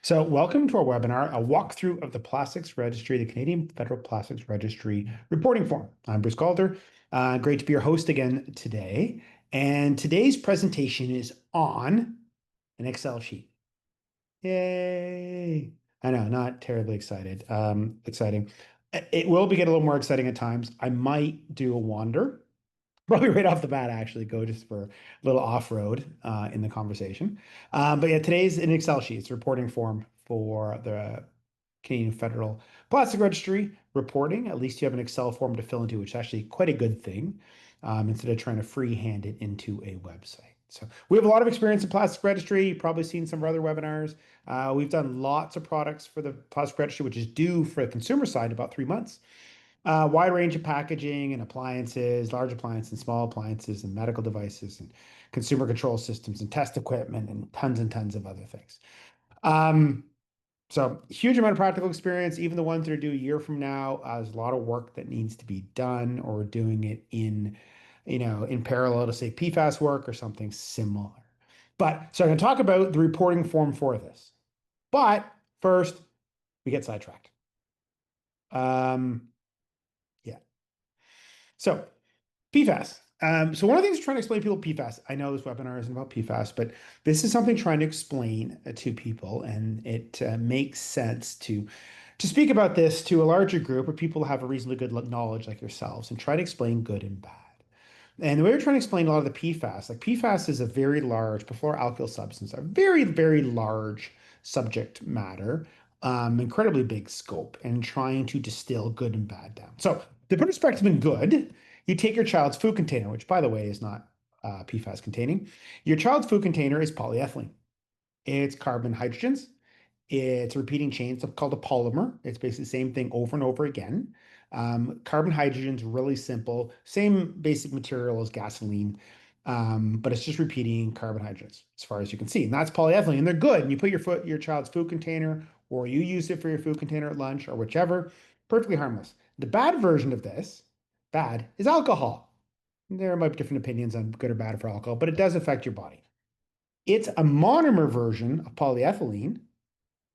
So, welcome to our webinar, a walkthrough of the Plastics Registry, the Canadian Federal Plastics Registry reporting form. I'm Bruce Calder. Great to be your host again today. And today's presentation is on an Excel sheet. Yay! I know, not terribly excited. Exciting. It will get a little more exciting at times. I might do a wander. Probably right off the bat, actually, go just for a little off-road in the conversation. But yeah, today's an Excel sheet. It's a reporting form for the Canadian Federal Plastic Registry reporting. At least you have an Excel form to fill into, which is actually quite a good thing, instead of trying to freehand it into a website. So we have a lot of experience in plastic registry. You've probably seen some of our other webinars. We've done lots of products for the plastic registry, which is due for the consumer side in about 3 months. Wide range of packaging and appliances, large appliances and small appliances and medical devices and consumer control systems and test equipment and tons of other things. Um, so huge amount of practical experience. Even the ones that are due a year from now, there's a lot of work that needs to be done, or we're doing it in parallel to say PFAS work or something similar. So I'm going to talk about the reporting form for this. But first, we get sidetracked. Yeah. So PFAS. So one of the things trying to explain to people PFAS, I know this webinar isn't about PFAS, but this is something trying to explain to people, and it makes sense to speak about this to a larger group of people who have a reasonably good knowledge like yourselves and try to explain good and bad. And the way we're trying to explain a lot of the PFAS, like PFAS is a very large perfluoroalkyl substance, a very, very large subject matter, incredibly big scope, and trying to distill good and bad down. So the perspective in good, you take your child's food container, which by the way is not PFAS containing. Your child's food container is polyethylene. It's carbon hydrogens. It's a repeating chain. It's called a polymer. It's basically the same thing over and over again. Carbon hydrogen is really simple, same basic material as gasoline, but it's just repeating carbon hydrogens as far as you can see. And that's polyethylene, and they're good. And you put your child's food container, or you use it for your food container at lunch or whichever, perfectly harmless. The bad version of this, bad, is alcohol. There might be different opinions on good or bad for alcohol, but it does affect your body. It's a monomer version of polyethylene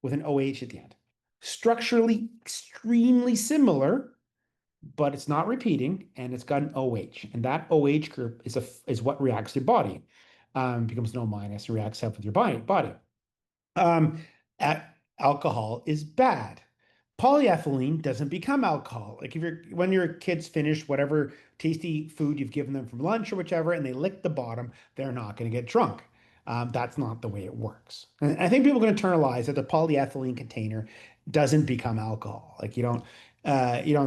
with an OH at the end. Structurally extremely similar, but it's not repeating, and it's got an OH. And that OH group is what reacts to your body. Becomes an O minus and reacts up with your body. Um, Alcohol is bad. Polyethylene doesn't become alcohol. Like when your kids finish whatever tasty food you've given them from lunch or whichever, and they lick the bottom, they're not going to get drunk. That's not the way it works. And I think people are going to internalize that the polyethylene container doesn't become alcohol. Like you don't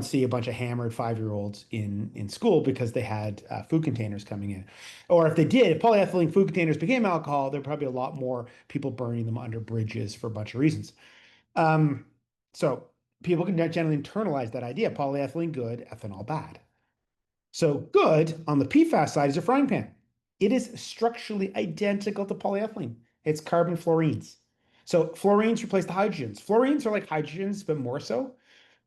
see a bunch of hammered 5-year-olds in school because they had food containers coming in. Or if they did, if polyethylene food containers became alcohol, there'd probably be a lot more people burning them under bridges for a bunch of reasons. Um, so people can generally internalize that idea. Polyethylene good, ethanol bad. So good on the PFAS side is a frying pan. It is structurally identical to polyethylene. It's carbon fluorines. So fluorines replace the hydrogens. Fluorines are like hydrogens, but more so.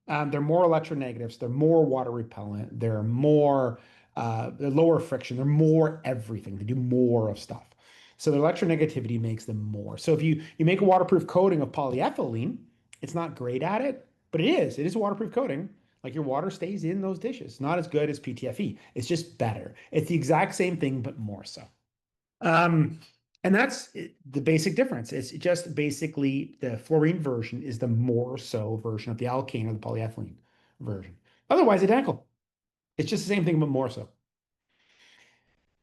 They're more electronegatives. They're more water repellent. They're lower friction. They're more everything. They do more of stuff. So their electronegativity makes them more. So if you make a waterproof coating of polyethylene, it's not great at it, but it is. It is a waterproof coating. Like your water stays in those dishes. Not as good as PTFE. It's just better. It's the exact same thing, but more so. Um, and that's the basic difference. It's just basically the fluorine version is the more so version of the alkane or the polyethylene version. Otherwise, identical. It's just the same thing, but more so.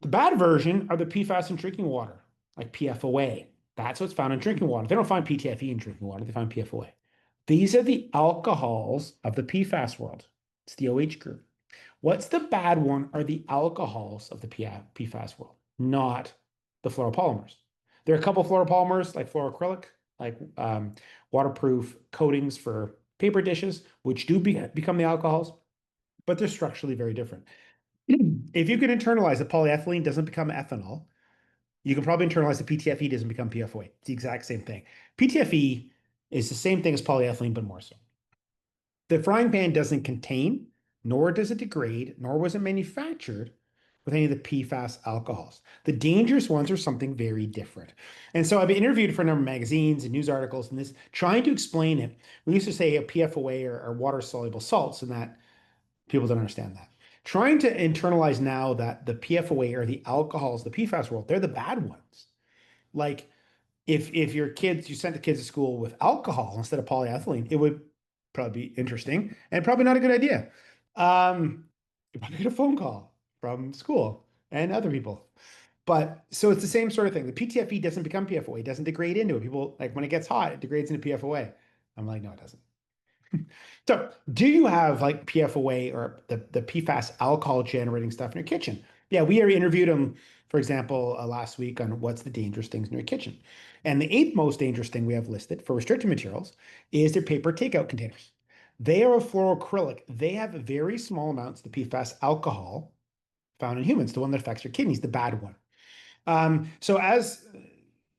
The bad version are the PFAS in drinking water, like PFOA. That's what's found in drinking water. They don't find PTFE in drinking water, they find PFOA. These are the alcohols of the PFAS world. It's the OH group. What's the bad one are the alcohols of the PFAS world, not the fluoropolymers. There are a couple of fluoropolymers like fluoroacrylic, like waterproof coatings for paper dishes, which do become the alcohols, but they're structurally very different. If you can internalize that polyethylene doesn't become ethanol, you can probably internalize that PTFE doesn't become PFOA. It's the exact same thing. PTFE is the same thing as polyethylene, but more so. The frying pan doesn't contain, nor does it degrade, nor was it manufactured with any of the PFAS alcohols. The dangerous ones are something very different. And so I've been interviewed for a number of magazines and news articles and this, trying to explain it. We used to say a PFOA or water soluble salts, and that people don't understand that. Trying to internalize now that the PFOA or the alcohols, the PFAS world, they're the bad ones. Like if your kids, you sent the kids to school with alcohol instead of polyethylene, it would probably be interesting and probably not a good idea. You probably get a phone call from school and other people. But so it's the same sort of thing. The PTFE doesn't become PFOA, it doesn't degrade into it. People like when it gets hot, it degrades into PFOA. I'm like, no, it doesn't. So, do you have like PFOA or the PFAS alcohol generating stuff in your kitchen? Yeah, we interviewed them, for example, last week on what's the dangerous things in your kitchen. And the eighth most dangerous thing we have listed for restricted materials is their paper takeout containers. They are a fluoroacrylic. They have very small amounts of the PFAS alcohol found in humans, the one that affects your kidneys, the bad one. So as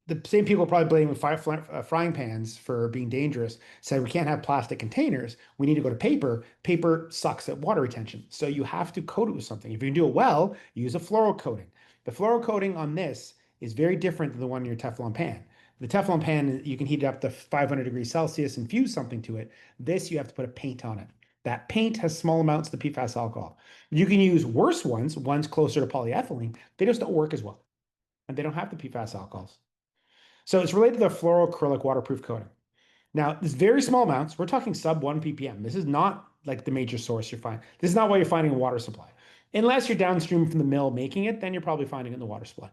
the same people probably blaming frying pans for being dangerous said we can't have plastic containers, we need to go to paper. Paper sucks at water retention, so you have to coat it with something. If you can do it well, use a fluoro coating. The fluoro coating on this is very different than the one in your Teflon pan. The Teflon pan, you can heat it up to 500 degrees Celsius and fuse something to it. This, you have to put a paint on it. That paint has small amounts of the PFAS alcohol. You can use worse ones closer to polyethylene. They just don't work as well, and they don't have the PFAS alcohols. So it's related to the fluoroacrylic waterproof coating. Now, there's very small amounts. We're talking sub 1 ppm. This is not like the major source you're finding. This is not why you're finding a water supply. Unless you're downstream from the mill making it, then you're probably finding it in the water supply.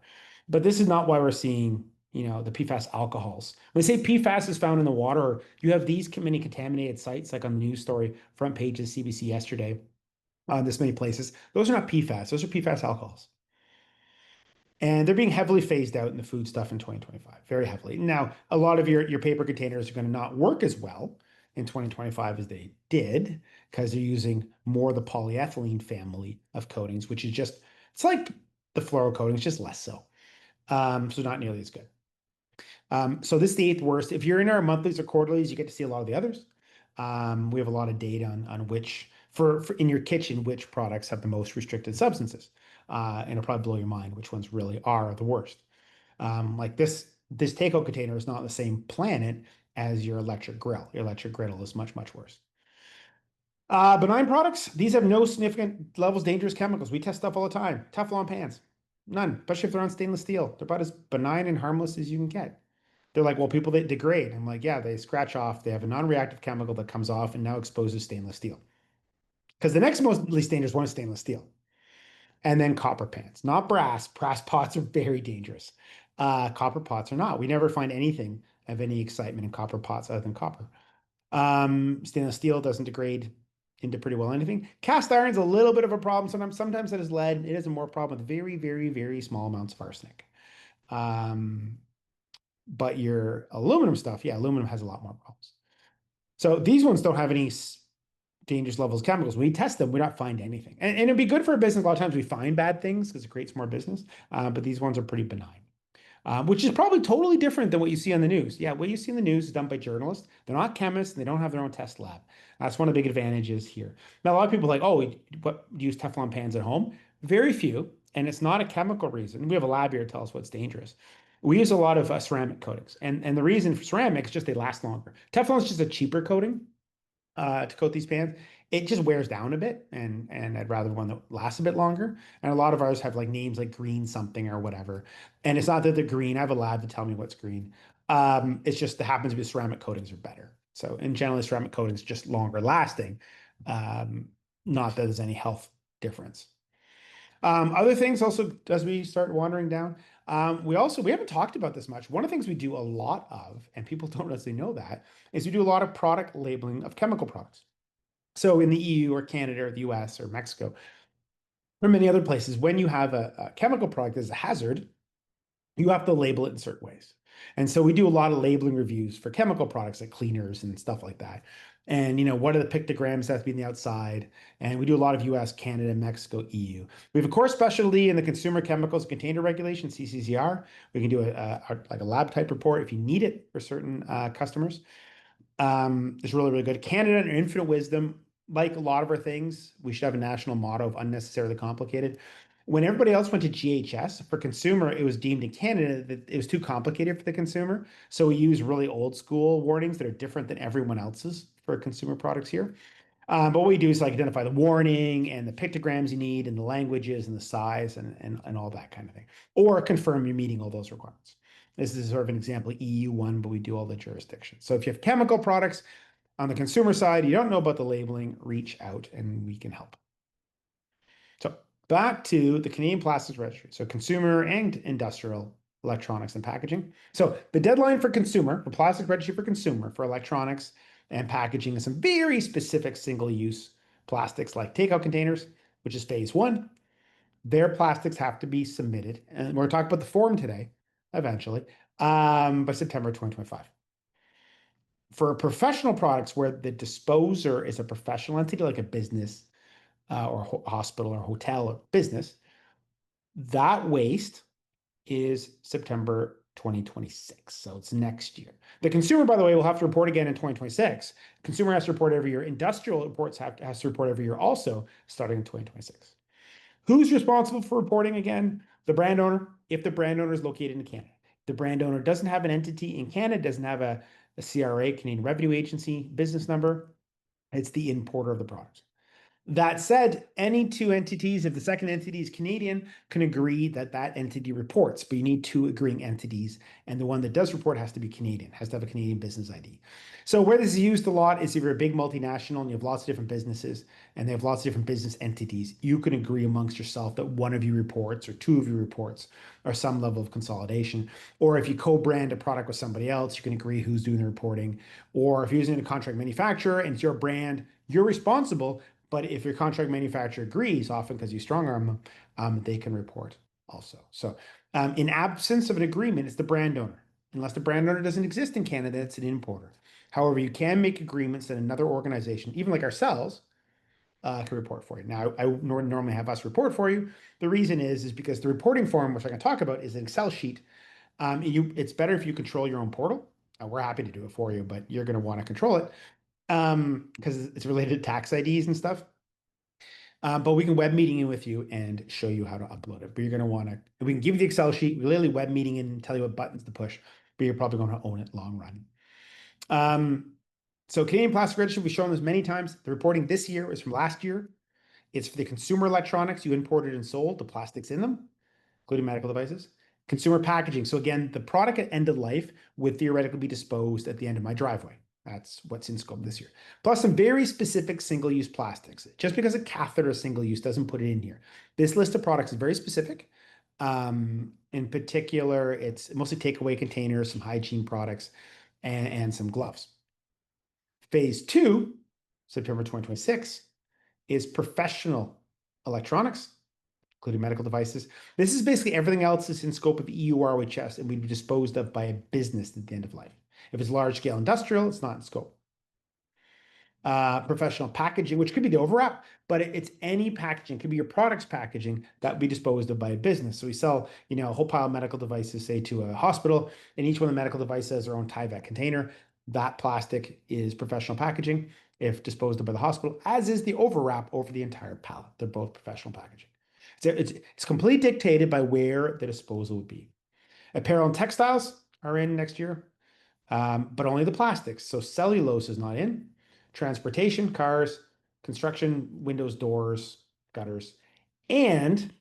But this is not why we're seeing, the PFAS alcohols. When they say PFAS is found in the water, or you have these many contaminated sites, like on the news story, front page of CBC yesterday, this many places, those are not PFAS. Those are PFAS alcohols. And they're being heavily phased out in the food stuff in 2025, very heavily. Now, a lot of your paper containers are going to not work as well in 2025 as they did because they're using more of the polyethylene family of coatings, which is just, it's like the fluoro coatings, just less so. So not nearly as good. So this is the eighth worst. If you're in our monthlies or quarterlies, you get to see a lot of the others. We have a lot of data on which, for in your kitchen, which products have the most restricted substances. And it'll probably blow your mind which ones really are the worst. Like this takeout container is not on the same planet as your electric grill. Your electric griddle is much, much worse. Benign products, these have no significant levels of dangerous chemicals. We test stuff all the time. Teflon pans, none, especially if they're on stainless steel. They're about as benign and harmless as you can get. They're like, well, people that degrade. I'm like, yeah, they scratch off. They have a non-reactive chemical that comes off and now exposes stainless steel. Because the next most least dangerous one is stainless steel. And then copper pans, not brass. Brass pots are very dangerous. Copper pots are not. We never find anything of any excitement in copper pots other than copper. Stainless steel doesn't degrade into pretty well anything. Cast iron's a little bit of a problem sometimes. Sometimes that is lead. It is a more problem with very, very, very small amounts of arsenic. But your aluminum stuff, yeah, aluminum has a lot more problems. So these ones don't have any dangerous levels of chemicals. When we test them, we don't find anything. And it'd be good for a business. A lot of times we find bad things because it creates more business. But these ones are pretty benign. Which is probably totally different than what you see on the news. Yeah, what you see in the news is done by journalists. They're not chemists, and they don't have their own test lab. That's one of the big advantages here. Now, a lot of people are like, oh, what use Teflon pans at home? Very few, and it's not a chemical reason. We have a lab here to tell us what's dangerous. We use a lot of ceramic coatings, and the reason for ceramic is just they last longer. Teflon is just a cheaper coating to coat these pans. It just wears down a bit, and I'd rather one that lasts a bit longer. And a lot of ours have like names like green something or whatever. And it's not that they're green. I have a lab to tell me what's green. It's just that happens to be ceramic coatings are better. So in general, ceramic coatings just longer lasting. Not that there's any health difference. Other things also, as we start wandering down, we haven't talked about this much. One of the things we do a lot of, and people don't necessarily know that, is we do a lot of product labeling of chemical products. So in the EU or Canada or the US or Mexico or many other places, when you have a chemical product as a hazard, you have to label it in certain ways. And so we do a lot of labeling reviews for chemical products like cleaners and stuff like that. And what are the pictograms that have to be on the outside? And we do a lot of US, Canada, Mexico, EU. We have a core specialty in the Consumer Chemicals Container Regulation, CCCR. We can do like a lab type report if you need it for certain customers. It's really, really good. Canada and infinite wisdom, like a lot of our things, we should have a national motto of unnecessarily complicated. When everybody else went to GHS for consumer, it was deemed in Canada that it was too complicated for the consumer. So we use really old school warnings that are different than everyone else's for consumer products here. But what we do is like identify the warning and the pictograms you need and the languages and the size and all that kind of thing, or confirm you're meeting all those requirements. This is sort of an example, EU1, but we do all the jurisdictions. So if you have chemical products on the consumer side, you don't know about the labeling, reach out and we can help. So back to the Canadian Plastics Registry. So consumer and industrial electronics and packaging. So the deadline for consumer, for plastic registry for consumer, for electronics and packaging is some very specific single-use plastics like takeout containers, which is phase one. Their plastics have to be submitted. And we're talking about the form today, eventually, by September 2025. For professional products where the disposer is a professional entity like a business or hospital or hotel or business, that waste is September 2026. So it's next year. The consumer, by the way, will have to report again in 2026. Consumer has to report every year. Industrial reports has to report every year also starting in 2026. Who's responsible for reporting again? The brand owner, if the brand owner is located in Canada. The brand owner doesn't have an entity in Canada, doesn't have a CRA, Canadian Revenue Agency business number. It's the importer of the product. That said, any two entities, if the second entity is Canadian, can agree that that entity reports, but you need two agreeing entities. And the one that does report has to be Canadian, has to have a Canadian business ID. So where this is used a lot is if you're a big multinational and you have lots of different businesses and they have lots of different business entities, you can agree amongst yourself that one of you reports or two of you reports or some level of consolidation. Or if you co-brand a product with somebody else, you can agree who's doing the reporting. Or if you're using a contract manufacturer and it's your brand, you're responsible. But if your contract manufacturer agrees, often because you strong arm them, they can report also. So in absence of an agreement, it's the brand owner. Unless the brand owner doesn't exist in Canada, it's an importer. However, you can make agreements that another organization, even like ourselves, can report for you. Now, I normally have us report for you. The reason is because the reporting form, which I can talk about, is an Excel sheet. It's better if you control your own portal. We're happy to do it for you, but you're going to want to control it because it's related to tax IDs and stuff. But we can web meeting in with you and show you how to upload it. But you're going to want to, we can give you the Excel sheet, we literally web meeting in and tell you what buttons to push, but you're probably going to own it long run. So Canadian Plastic Registry, we've shown this many times. The reporting this year is from last year. It's for the consumer electronics you imported and sold, the plastics in them, including medical devices. Consumer packaging. So again, the product at end of life would theoretically be disposed at the end of my driveway. That's what's in scope this year. Plus some very specific single-use plastics. Just because a catheter is single-use doesn't put it in here. This list of products is very specific. In particular, it's mostly takeaway containers, some hygiene products, and some gloves. Phase two, September 2026, is professional electronics, including medical devices. This is basically everything else that's in scope of EU ROHS and would be disposed of by a business at the end of life. If it's large scale industrial, it's not in scope. Professional packaging, which could be the overwrap, but it's any packaging, it could be your product's packaging that would be disposed of by a business. So we sell, a whole pile of medical devices, say to a hospital, and each one of the medical devices has their own Tyvek container. That plastic is professional packaging if disposed of by the hospital, as is the overwrap over the entire pallet. They're both professional packaging. So it's completely dictated by where the disposal would be. Apparel and textiles are in next year, but only the plastics. So cellulose is not in. Transportation, cars, construction, windows, doors, gutters. And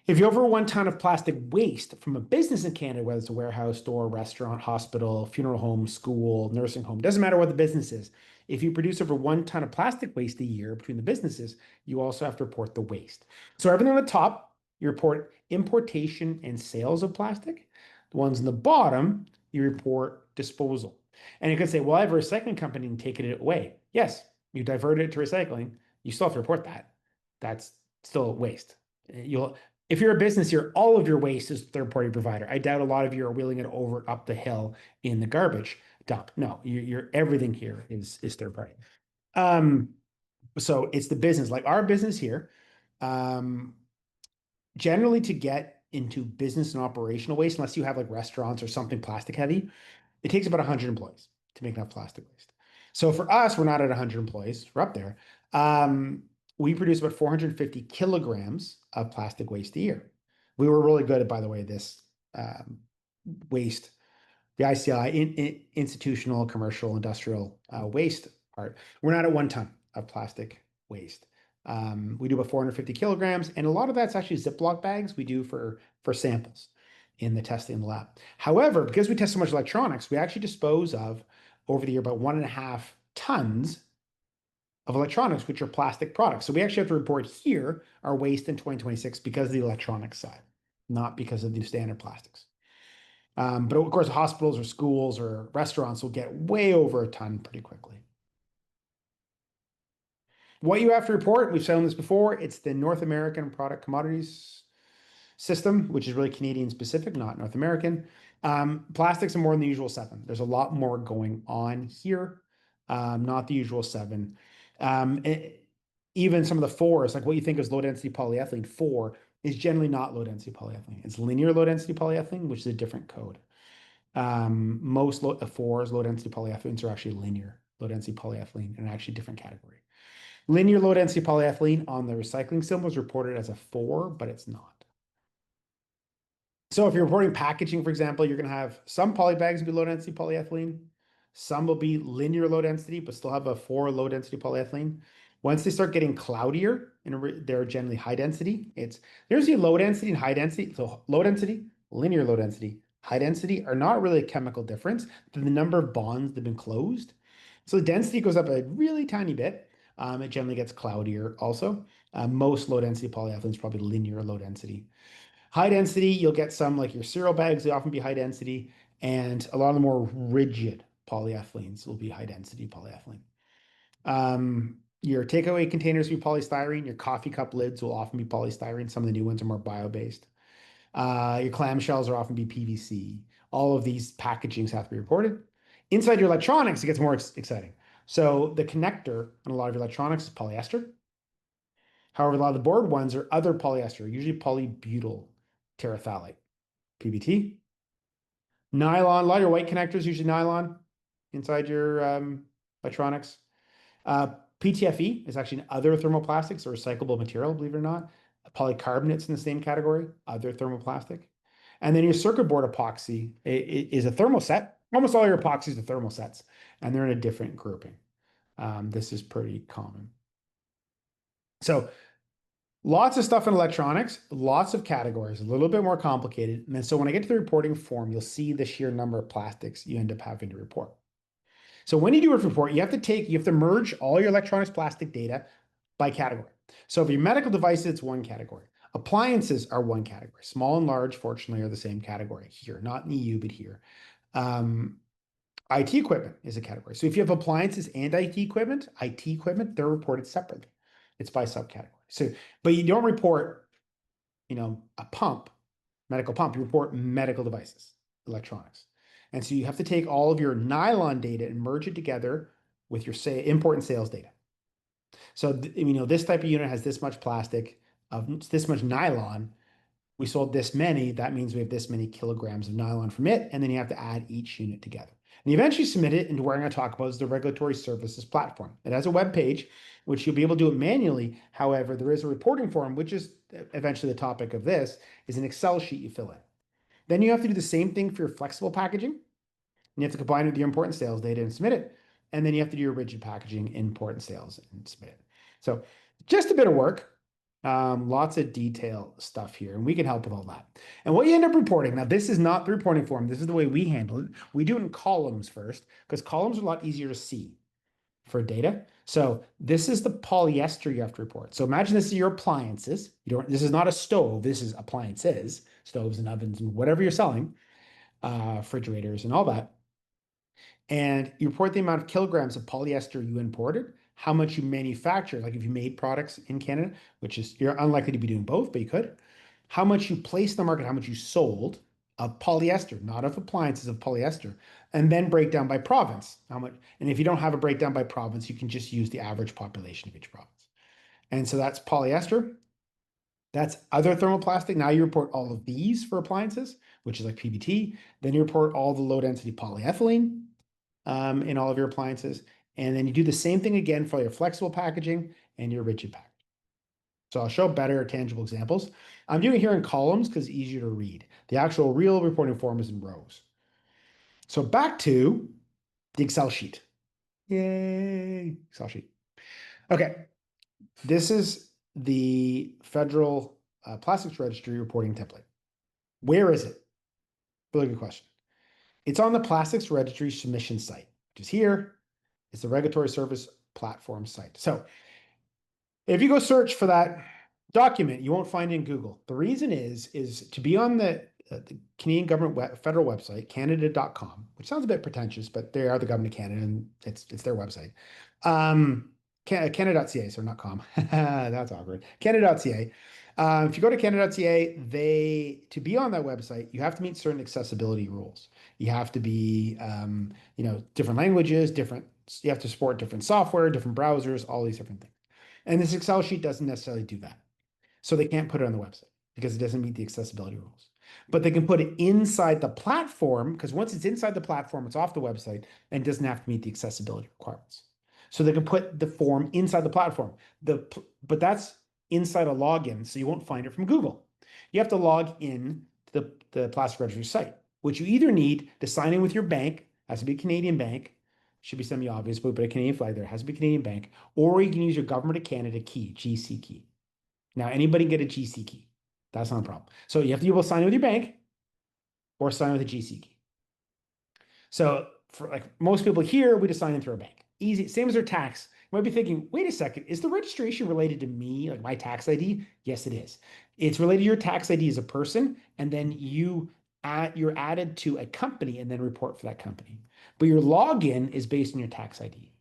if you over 1 ton of plastic waste from a business in Canada, whether it's a warehouse, store, restaurant, hospital, funeral home, school, nursing home, doesn't matter what the business is. If you produce over 1 ton of plastic waste a year between the businesses, you also have to report the waste. So everything on the top, you report importation and sales of plastic. The ones on the bottom, you report disposal. And you could say, well, I have a recycling company and taking it away. Yes, you diverted it to recycling. You still have to report that. That's still waste. If you're a business, all of your waste is third-party provider. I doubt a lot of you are wheeling it over up the hill in the garbage dump. No, everything here is third party. So it's the business, like our business here. Generally, to get into business and operational waste, unless you have like restaurants or something plastic heavy, it takes about 100 employees to make enough plastic waste. So for us, we're not at 100 employees. We're up there. we produce about 450 kilograms of plastic waste a year. We were really good at, by the way, this um, waste, the ICI, institutional, commercial, industrial waste part. We're not at 1 ton of plastic waste. We do about 450 kilograms, and a lot of that's actually Ziploc bags we do for samples in the testing in the lab. However, because we test so much electronics, we actually dispose of over the year about 1.5 tons of electronics, which are plastic products. So we actually have to report here our waste in 2026 because of the electronics side, not because of the standard plastics. But of course, hospitals or schools or restaurants will get way over 1 ton pretty quickly. What you have to report, we've shown this before, it's the North American Product Commodities System, which is really Canadian specific, not North American. Plastics are more than the usual 7. There's a lot more going on here, not the usual 7. Even some of the 4s, like what you think is low density polyethylene, 4 is generally not low density polyethylene. It's linear low density polyethylene, which is a different code. Most 4s, low density polyethylenes, are actually linear low density polyethylene and actually different category. Linear low density polyethylene on the recycling symbol is reported as a 4, but it's not. So if you're reporting packaging, for example, you're going to have some poly bags be low density polyethylene. Some will be linear low density, but still have a 4 low density polyethylene. Once they start getting cloudier, and they're generally high density. There's the low density and high density. So low density, linear low density, high density are not really a chemical difference. The number of bonds that have been closed. So the density goes up a really tiny bit. It generally gets cloudier also. Most low density polyethylene is probably linear low density. High density, you'll get some like your cereal bags, they often be high density, and a lot of the more rigid polyethylenes will be high density polyethylene. Your takeaway containers will be polystyrene. Your coffee cup lids will often be polystyrene. Some of the new ones are more bio-based. Your clamshells are often be PVC. All of these packagings have to be reported. Inside your electronics, it gets more exciting. So the connector on a lot of your electronics is polyester. However, a lot of the board ones are other polyester, usually polybutyl terephthalate, PBT. Nylon, a lot of your white connectors, usually nylon inside your electronics. PTFE is actually other thermoplastics, a recyclable material, believe it or not. Polycarbonates in the same category, other thermoplastic. And then your circuit board epoxy is a thermoset. Almost all your epoxies are thermosets, and they're in a different grouping. This is pretty common. So lots of stuff in electronics, lots of categories, a little bit more complicated. And then so when I get to the reporting form, you'll see the sheer number of plastics you end up having to report. So when you do a report, you have to merge all your electronics plastic data by category. So if your medical devices, it's one category. Appliances are one category. Small and large, fortunately, are the same category here, not in the EU, but here. IT equipment is a category. So if you have appliances and IT equipment, they're reported separately. It's by subcategory. So, but you don't report, a pump, medical pump. You report medical devices, electronics. And so you have to take all of your nylon data and merge it together with your import and sales data. So, this type of unit has this much plastic, this much nylon. We sold this many. That means we have this many kilograms of nylon from it. And then you have to add each unit together. And you eventually submit it into what I'm going to talk about is the Regulatory Services Platform. It has a web page, which you'll be able to do it manually. However, there is a reporting form, which is eventually the topic of this, is an Excel sheet you fill in. Then you have to do the same thing for your flexible packaging. You have to combine it with your import and sales data and submit it. And then you have to do your rigid packaging, import and sales, and submit it. So just a bit of work. Lots of detail stuff here, and we can help with all that. And what you end up reporting, now this is not the reporting form. This is the way we handle it. We do it in columns first, because columns are a lot easier to see for data. So this is the polyester you have to report. So imagine this is your appliances. This is not a stove. This is appliances, stoves and ovens and whatever you're selling, refrigerators and all that. And you report the amount of kilograms of polyester you imported, how much you manufacture, like if you made products in Canada, which is, you're unlikely to be doing both, but you could, how much you placed in the market, how much you sold of polyester, not of appliances, of polyester, and then break down by province, how much. And if you don't have a breakdown by province, you can just use the average population of each province. And so that's polyester. That's other thermoplastic. Now you report all of these for appliances, which is like PBT. Then you report all the low density polyethylene in all of your appliances. And then you do the same thing again for your flexible packaging and your rigid packaging. So I'll show better tangible examples. I'm doing it here in columns because it's easier to read. The actual real reporting form is in rows. So back to the Excel sheet. Yay, Excel sheet. Okay, this is the Federal Plastics Registry reporting template. Where is it? Really good question. It's on the Plastics Registry submission site, which is here. It's the regulatory service platform site. So if you go search for that document, you won't find it in Google. The reason is to be on the Canadian government federal website, canada.com, which sounds a bit pretentious, but they are the government of Canada and it's their website. Canada.ca, so not com. That's awkward. Canada.ca. If you go to Canada.ca, to be on that website, you have to meet certain accessibility rules. You have to be, different languages, you have to support different software, different browsers, all these different things. And this Excel sheet doesn't necessarily do that. So they can't put it on the website because it doesn't meet the accessibility rules. But they can put it inside the platform because once it's inside the platform, it's off the website and doesn't have to meet the accessibility requirements. So they can put the form inside the platform. But that's inside a login, so you won't find it from Google. You have to log in to the Plastic Registry site, which you either need to sign in with your bank, has to be a Canadian bank, should be semi-obvious, but put a Canadian flag there, it has to be a Canadian bank, or you can use your Government of Canada key, GC key. Now, anybody can get a GC key. That's not a problem. So you have to be able to sign in with your bank or sign with a GC key. So for like most people here, we just sign in through our bank. Easy, same as their tax. You might be thinking, wait a second, is the registration related to me, like my tax ID? Yes, it is. It's related to your tax ID as a person, and then you're added to a company and then report for that company. But your login is based on your tax ID.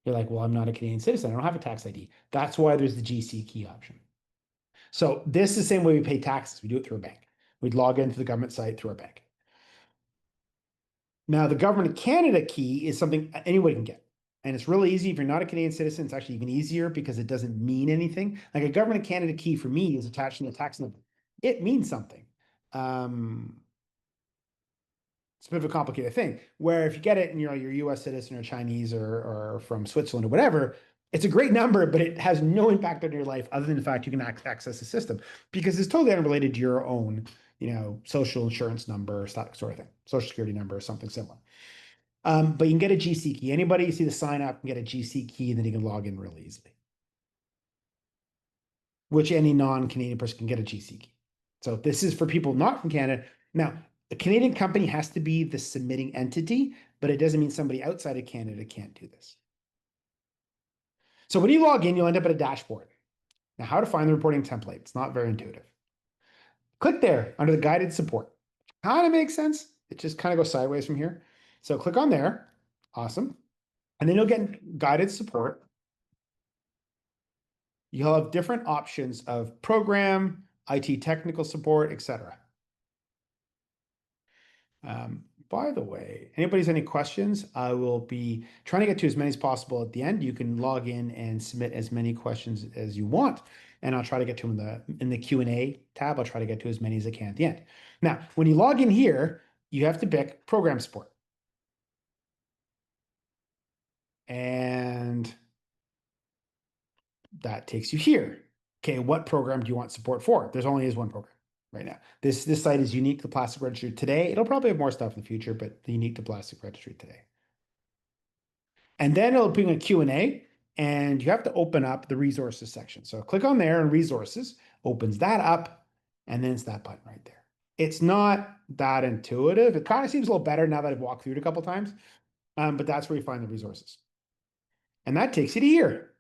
You're like, well, I'm not a Canadian citizen. I don't have a tax ID. That's why there's the GC key option. So this is the same way we pay taxes. We do it through a bank. We'd log into the government site through our bank. Now, the Government of Canada key is something anybody can get. And it's really easy. If you're not a Canadian citizen, it's actually even easier because it doesn't mean anything. Like a Government of Canada key for me is attached to the tax number. It means something. It's a bit of a complicated thing. Where if you get it and you're a US citizen or Chinese or from Switzerland or whatever, it's a great number, but it has no impact on your life other than the fact you can access the system because it's totally unrelated to your own, social insurance number, sort of thing, social security number, or something similar. But you can get a GC key. Anybody you see the sign up can get a GC key, and then you can log in really easily. Which any non-Canadian person can get a GC key. So this is for people not from Canada. Now, a Canadian company has to be the submitting entity, but it doesn't mean somebody outside of Canada can't do this. So when you log in, you'll end up at a dashboard. Now, how to find the reporting template. It's not very intuitive. Click there under the guided support. Kind of makes sense. It just kind of goes sideways from here. So click on there. Awesome. And then you'll get guided support. You'll have different options of program, IT technical support, etc. By the way, anybody's any questions, I will be trying to get to as many as possible at the end. You can log in and submit as many questions as you want, and I'll try to get to them in the Q&A tab. I'll try to get to as many as I can at the end. Now, when you log in here, you have to pick program support. And that takes you here. Okay, what program do you want support for? There's only one program right now. This site is unique to Plastic Registry today. It'll probably have more stuff in the future, but unique to Plastic Registry today. And then it'll bring a Q&A, and you have to open up the resources section. So click on there and resources, opens that up, and then it's that button right there. It's not that intuitive. It kind of seems a little better now that I've walked through it a couple of times, but that's where you find the resources. And that takes you to here,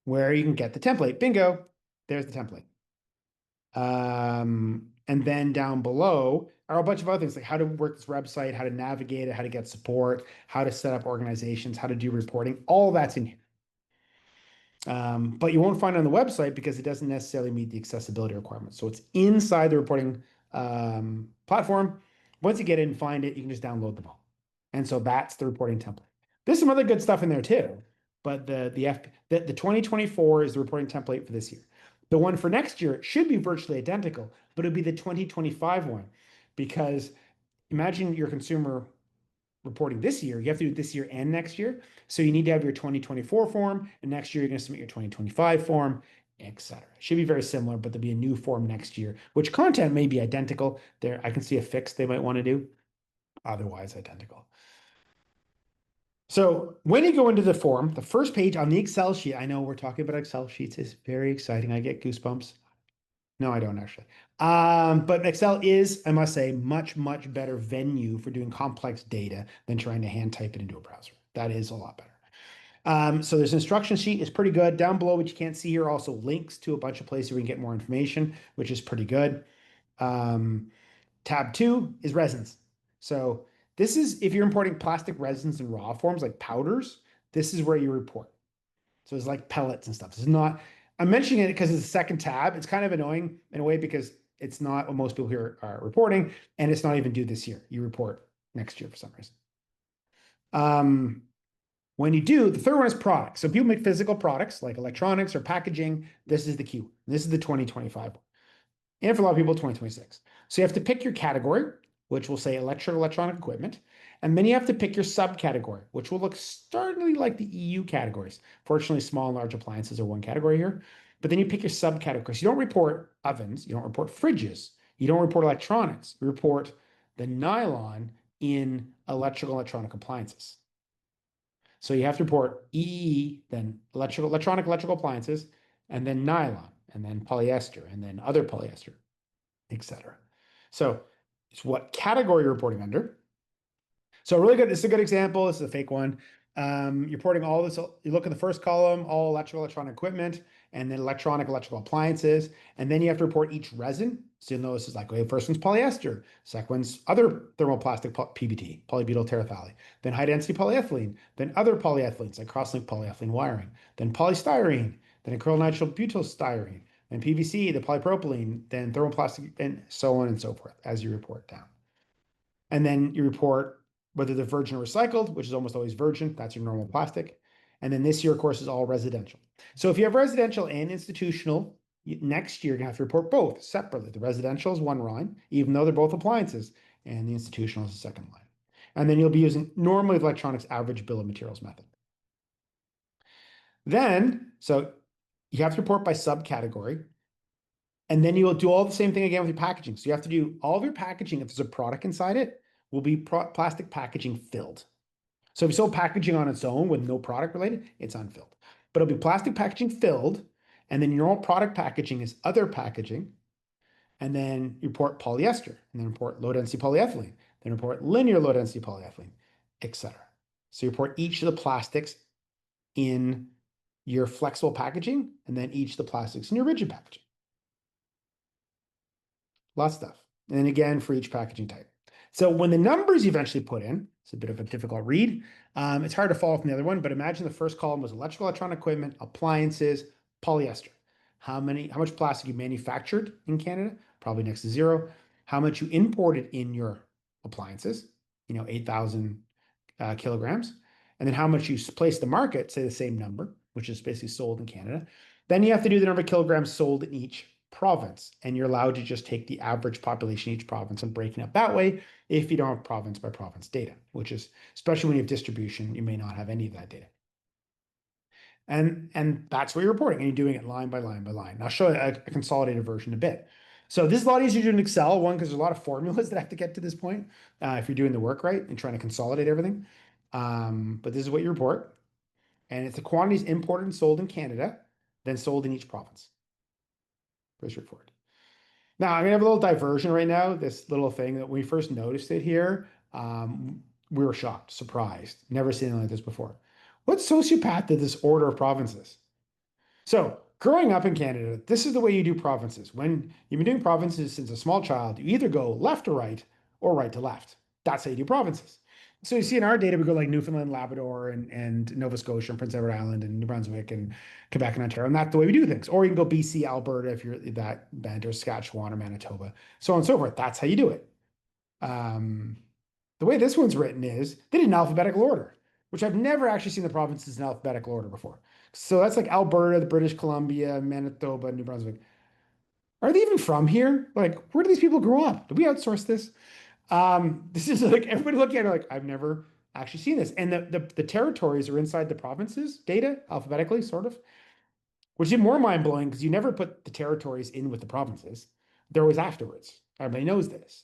where you can get the template. Bingo, there's the template. And then down below are a bunch of other things, like how to work this website, how to navigate it, how to get support, how to set up organizations, how to do reporting. All that's in here. But you won't find it on the website because it doesn't necessarily meet the accessibility requirements. So it's inside the reporting platform. Once you get in and find it, you can just download them all. And so that's the reporting template. There's some other good stuff in there too, but the 2024 is the reporting template for this year. The one for next year should be virtually identical, but it'll be the 2025 one because imagine your consumer reporting this year. You have to do it this year and next year. So you need to have your 2024 form, and next year you're going to submit your 2025 form. etc. Should be very similar, but there'll be a new form next year, which content may be identical. There, I can see a fix they might want to do, otherwise identical. So when you go into the form, the first page on the Excel sheet, I know we're talking about Excel sheets, is very exciting. I get goosebumps. No, I don't actually. But Excel is, I must say, much, much better venue for doing complex data than trying to hand type it into a browser. That is a lot better. So there's an instruction sheet, is pretty good. Down below, which you can't see here, also links to a bunch of places where you can get more information, which is pretty good. Um, tab 2 is resins. So this is if you're importing plastic resins in raw forms like powders, this is where you report. So it's like pellets and stuff. This is not, I'm mentioning it because it's the second tab. It's kind of annoying in a way because it's not what most people here are reporting, and it's not even due this year. You report next year for some reason. When you do, the third one is products. So people make physical products like electronics or packaging. This is the key one. This is the 2025 one. And for a lot of people, 2026. So you have to pick your category, which will say electronic equipment. And then you have to pick your subcategory, which will look startlingly like the EU categories. Fortunately, small and large appliances are one category here. But then you pick your subcategories. You don't report ovens. You don't report fridges. You don't report electronics. You report the nylon in electronic appliances. So you have to report EE, then electronic appliances, and then nylon, and then polyester, and then other polyester, etc. So it's what category you're reporting under. So really good. This is a good example. This is a fake one. You're reporting all this. You look in the first column, all electronic equipment, and then electrical appliances. And then you have to report each resin. So you'll notice it's like, okay, first one's polyester, second one's other thermoplastic PBT, polybutyl terephthalate, then high density polyethylene, then other polyethylenes like cross-linked polyethylene wiring, then polystyrene, then acrylonitrile butylstyrene, then PVC, the polypropylene, then thermoplastic, and so on and so forth as you report down. And then you report whether they're virgin or recycled, which is almost always virgin. That's your normal plastic. And then this year, of course, is all residential. So if you have residential and institutional, next year you're going to have to report both separately. The residential is one line, even though they're both appliances, and the institutional is the second line. And then you'll be using normally the electronics average bill of materials method. Then, so you have to report by subcategory. And then you will do all the same thing again with your packaging. So you have to do all of your packaging. If there's a product inside it, will be plastic packaging filled. So if you sold packaging on its own with no product related, it's unfilled. But it'll be plastic packaging filled, and then your normal product packaging is other packaging, and then you report polyester, and then report low density polyethylene, then report linear low density polyethylene, etc. So you report each of the plastics in your flexible packaging, and then each of the plastics in your rigid packaging. Lots of stuff. And then again for each packaging type. So when the numbers you eventually put in, it's a bit of a difficult read. It's hard to follow from the other one, but imagine the first column was electronic equipment, appliances, polyester. How much plastic you manufactured in Canada? Probably next to zero. How much you imported in your appliances? 8,000 kilograms. And then how much you place the market, say the same number, which is basically sold in Canada. Then you have to do the number of kilograms sold in each province, and you're allowed to just take the average population in each province and breaking up that way if you don't have province by province data, which is, especially when you have distribution, you may not have any of that data. And that's what you're reporting, and you're doing it line by line by line. I'll show you a consolidated version in a bit. So this is a lot easier to do in Excel, one, because there's a lot of formulas that have to get to this point if you're doing the work right and trying to consolidate everything. But this is what you report, and it's the quantities imported and sold in Canada, then sold in each province. Pretty straightforward. Now, I'm gonna have a little diversion right now. This little thing that when we first noticed it here, we were shocked, surprised, never seen anything like this before. What sociopath did this order of provinces? So, growing up in Canada, this is the way you do provinces. When you've been doing provinces since a small child, you either go left to right or right to left. That's how you do provinces. So you see in our data, we go like Newfoundland, Labrador, and Nova Scotia, and Prince Edward Island, and New Brunswick, and Quebec, and Ontario. And that's the way we do things. Or you can go BC, Alberta, if you're that bent, or Saskatchewan, or Manitoba, so on and so forth. That's how you do it. The way this one's written is they did an alphabetical order, which I've never actually seen the provinces in alphabetical order before. So that's like Alberta, the British Columbia, Manitoba, New Brunswick. Are they even from here? Like, where do these people grow up? Did we outsource this? This is like everybody looking at it like, I've never actually seen this. And the territories are inside the provinces data alphabetically, sort of. which is more mind-blowing because you never put the territories in with the provinces. They're always afterwards. Everybody knows this,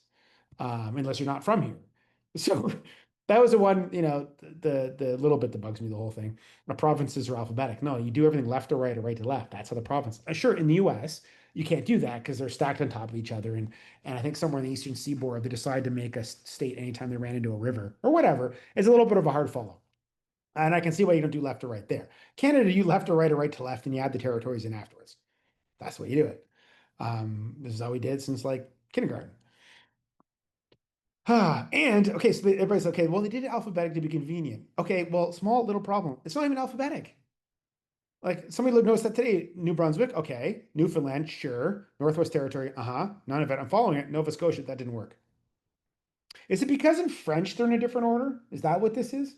unless you're not from here. So that was the one, the little bit that bugs me, the whole thing. The provinces are alphabetic. No, you do everything left to right or right to left. That's how the province. Sure, in the US, you can't do that because they're stacked on top of each other. And I think somewhere in the eastern seaboard, they decide to make a state anytime they ran into a river or whatever. It's a little bit of a hard follow. And I can see why you don't do left to right there. Canada, you left to right or right to left, and you add the territories in afterwards. That's the way you do it. This is how we did since like kindergarten. And okay, so everybody's okay. Well, they did it alphabetic to be convenient. Okay, well, small little problem. It's not even alphabetic. Like somebody noticed that today. New Brunswick, okay. Newfoundland, sure. Northwest Territory, uh-huh. None of it. I'm following it. Nova Scotia, that didn't work. Is it because in French they're in a different order? Is that what this is?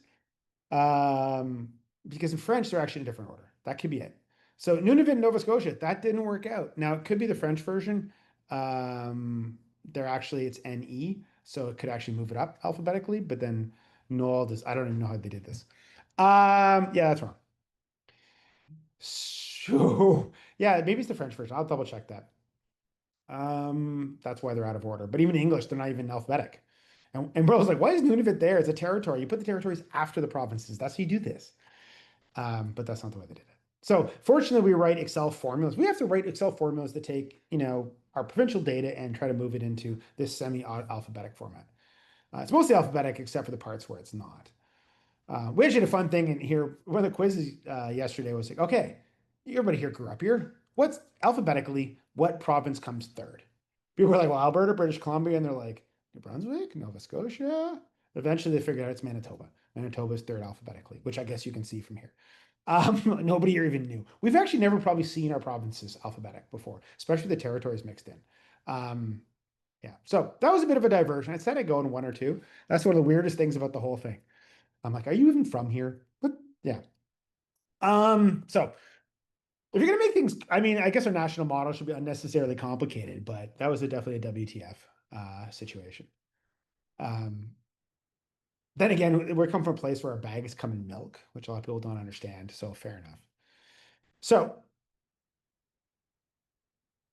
Um, because in French, they're actually in a different order. That could be it. So Nunavut, Nova Scotia, that didn't work out. Now it could be the French version. They're actually it's NE, so it could actually move it up alphabetically, but then no, this I don't even know how they did this. Yeah, that's wrong. So yeah, maybe it's the French version. I'll double check that. That's why they're out of order. But even in English, they're not even alphabetic. And Bro's like, why is Nunavut there? It's a territory. You put the territories after the provinces. That's how you do this. But that's not the way they did it. So fortunately, we write Excel formulas. We have to write Excel formulas that take, our provincial data and try to move it into this semi-alphabetic format. It's mostly alphabetic except for the parts where it's not. We actually had a fun thing in here. One of the quizzes yesterday was like, okay, everybody here grew up here. What's alphabetically, what province comes third? People were like, well, Alberta, British Columbia, and they're like, New Brunswick, Nova Scotia. Eventually, they figured out it's Manitoba. Manitoba is third alphabetically, which I guess you can see from here. Nobody here even knew. We've actually never probably seen our provinces alphabetic before, especially the territories mixed in. Yeah, so that was a bit of a diversion. I said I'd go in one or two. That's one of the weirdest things about the whole thing. I'm like, are you even from here? But yeah. So if you're gonna make things, I mean, I guess our national model should be unnecessarily complicated, but that was definitely a WTF situation. Um, then again, we're coming from a place where our bags come in milk, which a lot of people don't understand. So fair enough. So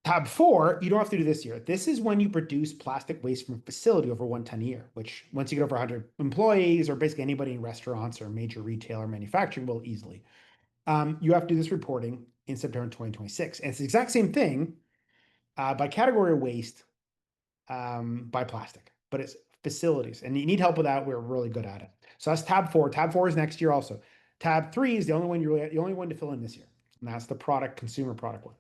tab 4, you don't have to do this year. This is when you produce plastic waste from a facility over 1 ton a year, which once you get over 100 employees or basically anybody in restaurants or major retail or manufacturing will easily. You have to do this reporting in September 2026. And it's the exact same thing by category of waste by plastic, but it's facilities. And you need help with that. We're really good at it. So that's tab 4. Tab 4 is next year also. Tab 3 is the only one the only one to fill in this year. And that's the consumer product one.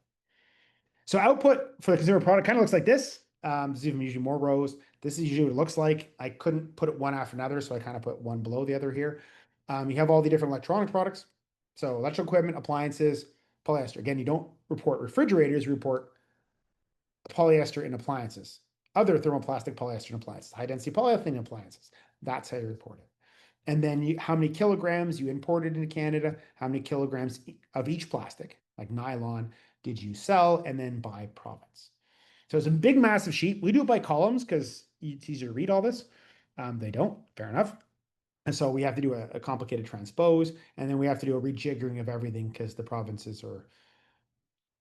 So output for the consumer product kind of looks like this. There's even usually more rows. This is usually what it looks like. I couldn't put it one after another, so I kind of put one below the other here. You have all the different electronic products. So electrical equipment, appliances, polyester. Again, you don't report refrigerators, you report polyester in appliances. Other thermoplastic polyester in appliances, high density polyethylene appliances. That's how you report it. And then how many kilograms you imported into Canada, how many kilograms of each plastic, like nylon, did you sell, and then by province. So it's a big, massive sheet. We do it by columns because it's easier to read all this. They don't, fair enough. And so we have to do a complicated transpose, and then we have to do a rejiggering of everything because the provinces are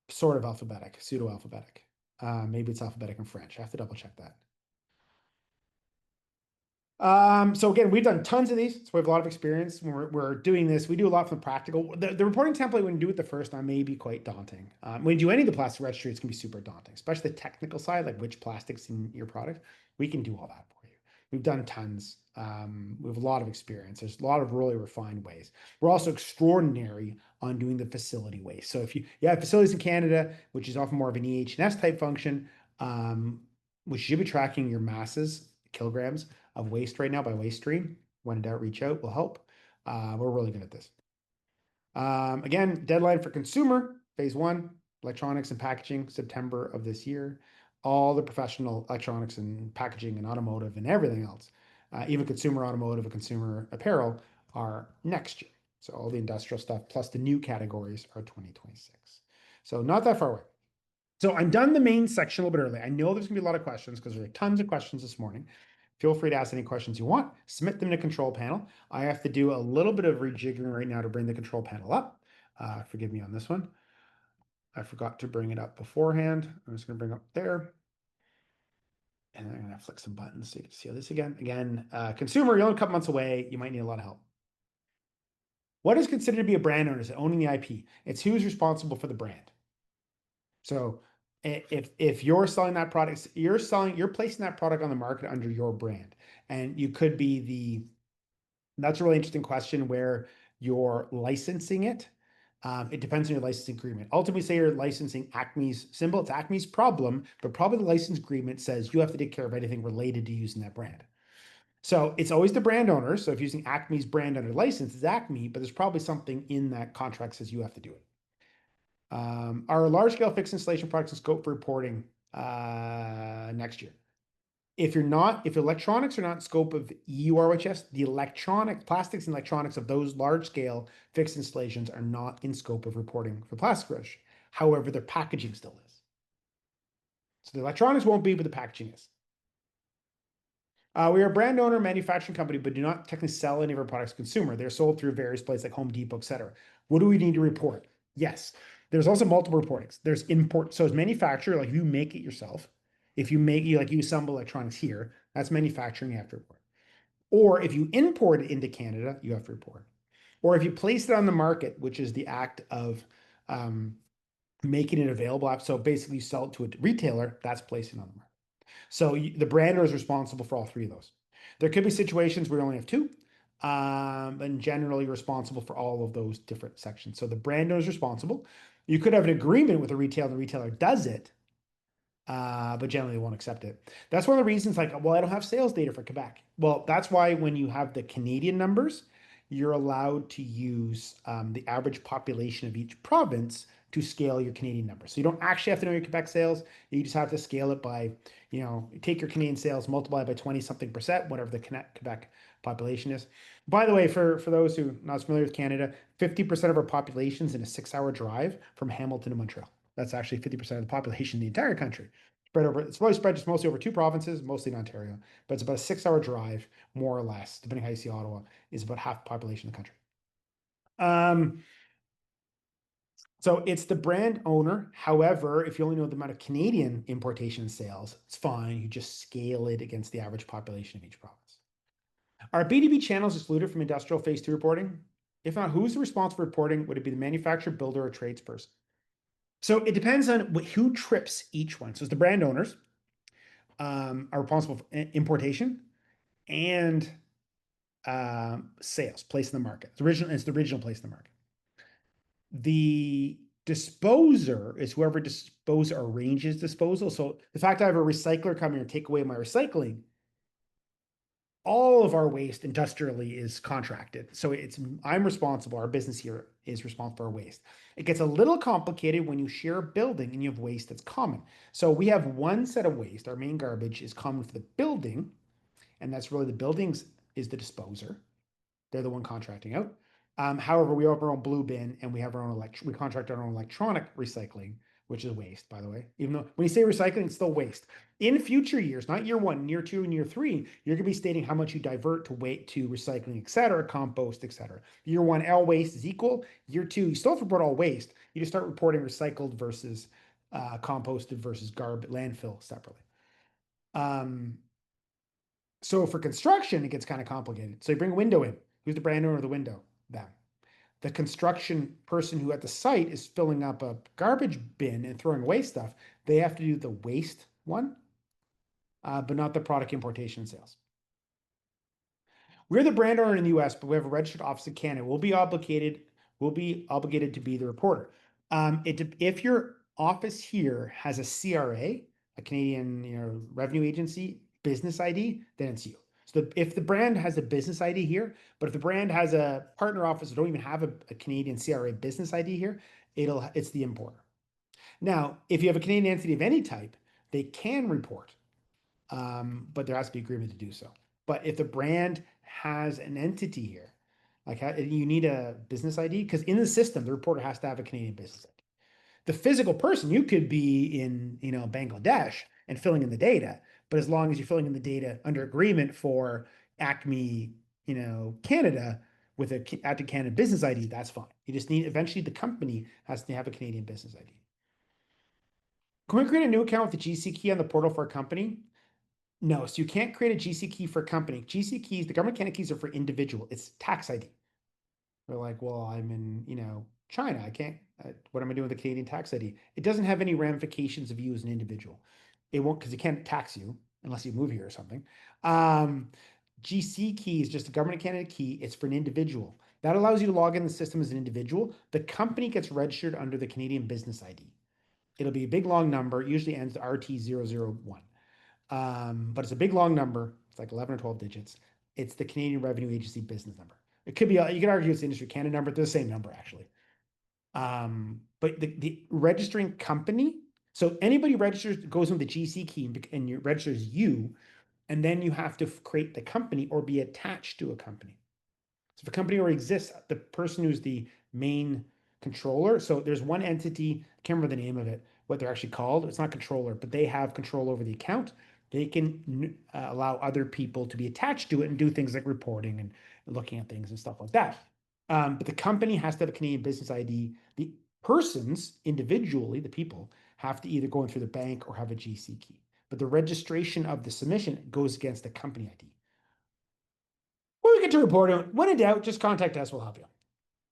sort of alphabetic, pseudo-alphabetic. Maybe it's alphabetic in French. I have to double check that. So again, we've done tons of these, so we have a lot of experience when we're doing this. We do a lot from the practical. The reporting template, when you do it the first time, may be quite daunting. When you do any of the plastic registry, it's gonna be super daunting, especially the technical side, like which plastics in your product. We can do all that for you. We've done tons. We have a lot of experience. There's a lot of really refined ways. We're also extraordinary on doing the facility waste. So if you have facilities in Canada, which is often more of an EH&S type function, which should be tracking your masses, kilograms of waste right now by waste stream. When in doubt, reach out, will help. We're really good at this. Again, deadline for consumer, phase 1, electronics and packaging, September of this year. All the professional electronics and packaging and automotive and everything else, even consumer automotive and consumer apparel, are next year. So all the industrial stuff plus the new categories are 2026. So not that far away. So I'm done the main section a little bit early. I know there's gonna be a lot of questions because there are tons of questions this morning. Feel free to ask any questions you want. Submit them to control panel. I have to do a little bit of rejiggering right now to bring the control panel up. Forgive me on this one. I forgot to bring it up beforehand. I'm just going to bring it up there. And I'm going to flick some buttons so you can see this again. Again, consumer, you're only a couple months away. You might need a lot of help. What is considered to be a brand owner? Is it owning the IP? It's who's responsible for the brand. So if you're selling that product, you're placing that product on the market under your brand. And you could be that's a really interesting question where you're licensing it. It depends on your licensing agreement. Ultimately, say you're licensing Acme's symbol, it's Acme's problem, but probably the license agreement says you have to take care of anything related to using that brand. So it's always the brand owner. So if using Acme's brand under license, it's Acme, but there's probably something in that contract says you have to do it. Our large scale fixed installation products in scope for reporting next year. If electronics are not in scope of EU ROHS, the electronic plastics and electronics of those large scale fixed installations are not in scope of reporting for plastic registry. However, their packaging still is. So the electronics won't be, but the packaging is. We are a brand owner manufacturing company, but do not technically sell any of our products to consumer. They're sold through various places like Home Depot, et cetera. What do we need to report? Yes. There's also multiple reportings. There's import. So as manufacturer, like you make it yourself. If you assemble electronics here, that's manufacturing, you have to report. Or if you import it into Canada, you have to report. Or if you place it on the market, which is the act of making it available. So basically you sell it to a retailer, that's placing it on the market. So the brander is responsible for all three of those. There could be situations where you only have two, and generally you're responsible for all of those different sections. So the brander is responsible. You could have an agreement with a retailer, and the retailer does it, but generally they won't accept it. That's one of the reasons, like, well, I don't have sales data for Quebec. Well, that's why when you have the Canadian numbers, you're allowed to use the average population of each province to scale your Canadian numbers. So you don't actually have to know your Quebec sales. You just have to scale it by, take your Canadian sales, multiply by 20 something percent, whatever the Quebec population is. By the way, for those who are not familiar with Canada, 50% of our population is in a 6-hour drive from Hamilton to Montreal. That's actually 50% of the population in the entire country. It's probably spread just mostly over two provinces, mostly in Ontario, but it's about a 6-hour drive, more or less, depending how you see Ottawa, is about half the population of the country. So it's the brand owner. However, if you only know the amount of Canadian importation sales, it's fine. You just scale it against the average population of each province. Are B2B channels excluded from industrial phase two reporting? If not, who's responsible for reporting? Would it be the manufacturer, builder, or tradesperson? So it depends on who trips each one. So it's the brand owners are responsible for importation and sales, place in the market. It's the original place in the market. The disposer is whoever arranges disposal. So the fact I have a recycler come here and take away my recycling, all of our waste industrially is contracted. So I'm responsible, our business here is responsible for our waste. It gets a little complicated when you share a building and you have waste that's common. So we have one set of waste, our main garbage is common for the building, and that's really the buildings is the disposer. They're the one contracting out. However, we have our own blue bin and we have our own we contract our own electronic recycling, which is waste, by the way. Even though when you say recycling, it's still waste. In future years, not year one, year two, and year three, you're going to be stating how much you divert to recycling, et cetera, compost, et cetera. Year one, all waste is equal. Year two, you still have to report all waste. You just start reporting recycled versus composted versus landfill separately. So for construction, it gets kind of complicated. So you bring a window in. Who's the brand owner of the window? Them. The construction person who at the site is filling up a garbage bin and throwing away stuff, they have to do the waste one, but not the product importation sales. We're the brand owner in the US, but we have a registered office in Canada. We'll be obligated to be the reporter. If your office here has a CRA, a Canadian revenue agency business ID, then it's you. So if the brand has a business ID here, but if the brand has a partner office that don't even have a Canadian CRA business ID here, it's the importer. Now, if you have a Canadian entity of any type, they can report, but there has to be agreement to do so. But if the brand has an entity here, like you need a business ID, because in the system, the reporter has to have a Canadian business ID. The physical person, you could be in, Bangladesh and filling in the data, but as long as you're filling in the data under agreement for Acme, Canada with a Active Canada business ID, that's fine. You just eventually the company has to have a Canadian business ID. Can we create a new account with the GC key on the portal for a company? No, so you can't create a GC key for a company. GC keys, the government Canada keys are for individual. It's tax ID. They're like, well, I'm in, China. I can't, what am I doing with the Canadian tax ID? It doesn't have any ramifications of you as an individual. It won't, because it can't tax you unless you move here or something. Um, GC key is just a government Canada key. It's for an individual. That allows you to log in the system as an individual. The company gets registered under the Canadian business ID. It'll be a big long number. It usually ends RT001. But it's a big long number. It's like 11 or 12 digits. It's the Canadian Revenue Agency business number. It could be, you could argue it's the Industry Canada number. They're the same number, actually. But the registering company, so anybody registers, goes with the GC key and you registers you, and then you have to create the company or be attached to a company. So if a company already exists, the person who's the main controller, so there's one entity, I can't remember the name of it, what they're actually called. It's not controller, but they have control over the account. They can allow other people to be attached to it and do things like reporting and looking at things and stuff like that. But the company has to have a Canadian business ID. The persons individually, the people, have to either go in through the bank or have a GC key. But the registration of the submission goes against the company ID. When we get to report on, when in doubt, just contact us. We'll help you.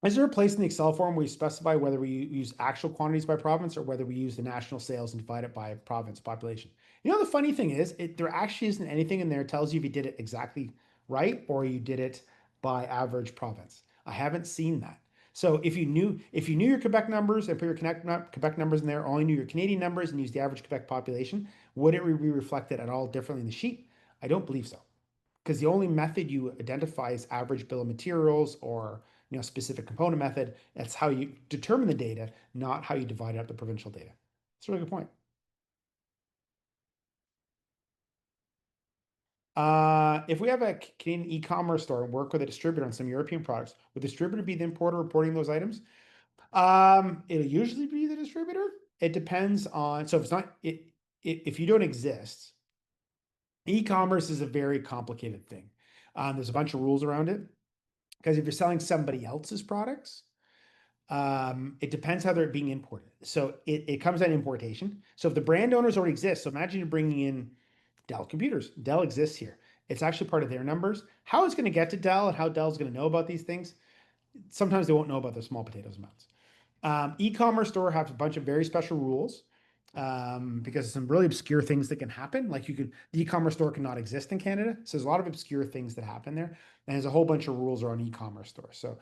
Is there a place in the Excel form where you specify whether we use actual quantities by province or whether we use the national sales and divide it by province population? The funny thing is, there actually isn't anything in there that tells you if you did it exactly right or you did it by average province. I haven't seen that. So if you knew your Quebec numbers and put your Quebec numbers in there, only knew your Canadian numbers and used the average Quebec population, would it be reflected at all differently in the sheet? I don't believe so, because the only method you identify is average bill of materials or specific component method. That's how you determine the data, not how you divide out the provincial data. That's a really good point. If we have a Canadian e-commerce store and work with a distributor on some European products, would the distributor be the importer reporting those items? It'll usually be the distributor. It depends on, so if it's not, if you don't exist, e-commerce is a very complicated thing. There's a bunch of rules around it. Because if you're selling somebody else's products, it depends how they're being imported. So it comes on importation. So if the brand owners already exist, so imagine you're bringing in Dell computers. Dell exists here. It's actually part of their numbers. How it's going to get to Dell and how Dell's going to know about these things, sometimes they won't know about the small potatoes amounts. E-commerce store has a bunch of very special rules because some really obscure things that can happen. Like the e-commerce store cannot exist in Canada. So there's a lot of obscure things that happen there. And there's a whole bunch of rules around e-commerce stores. So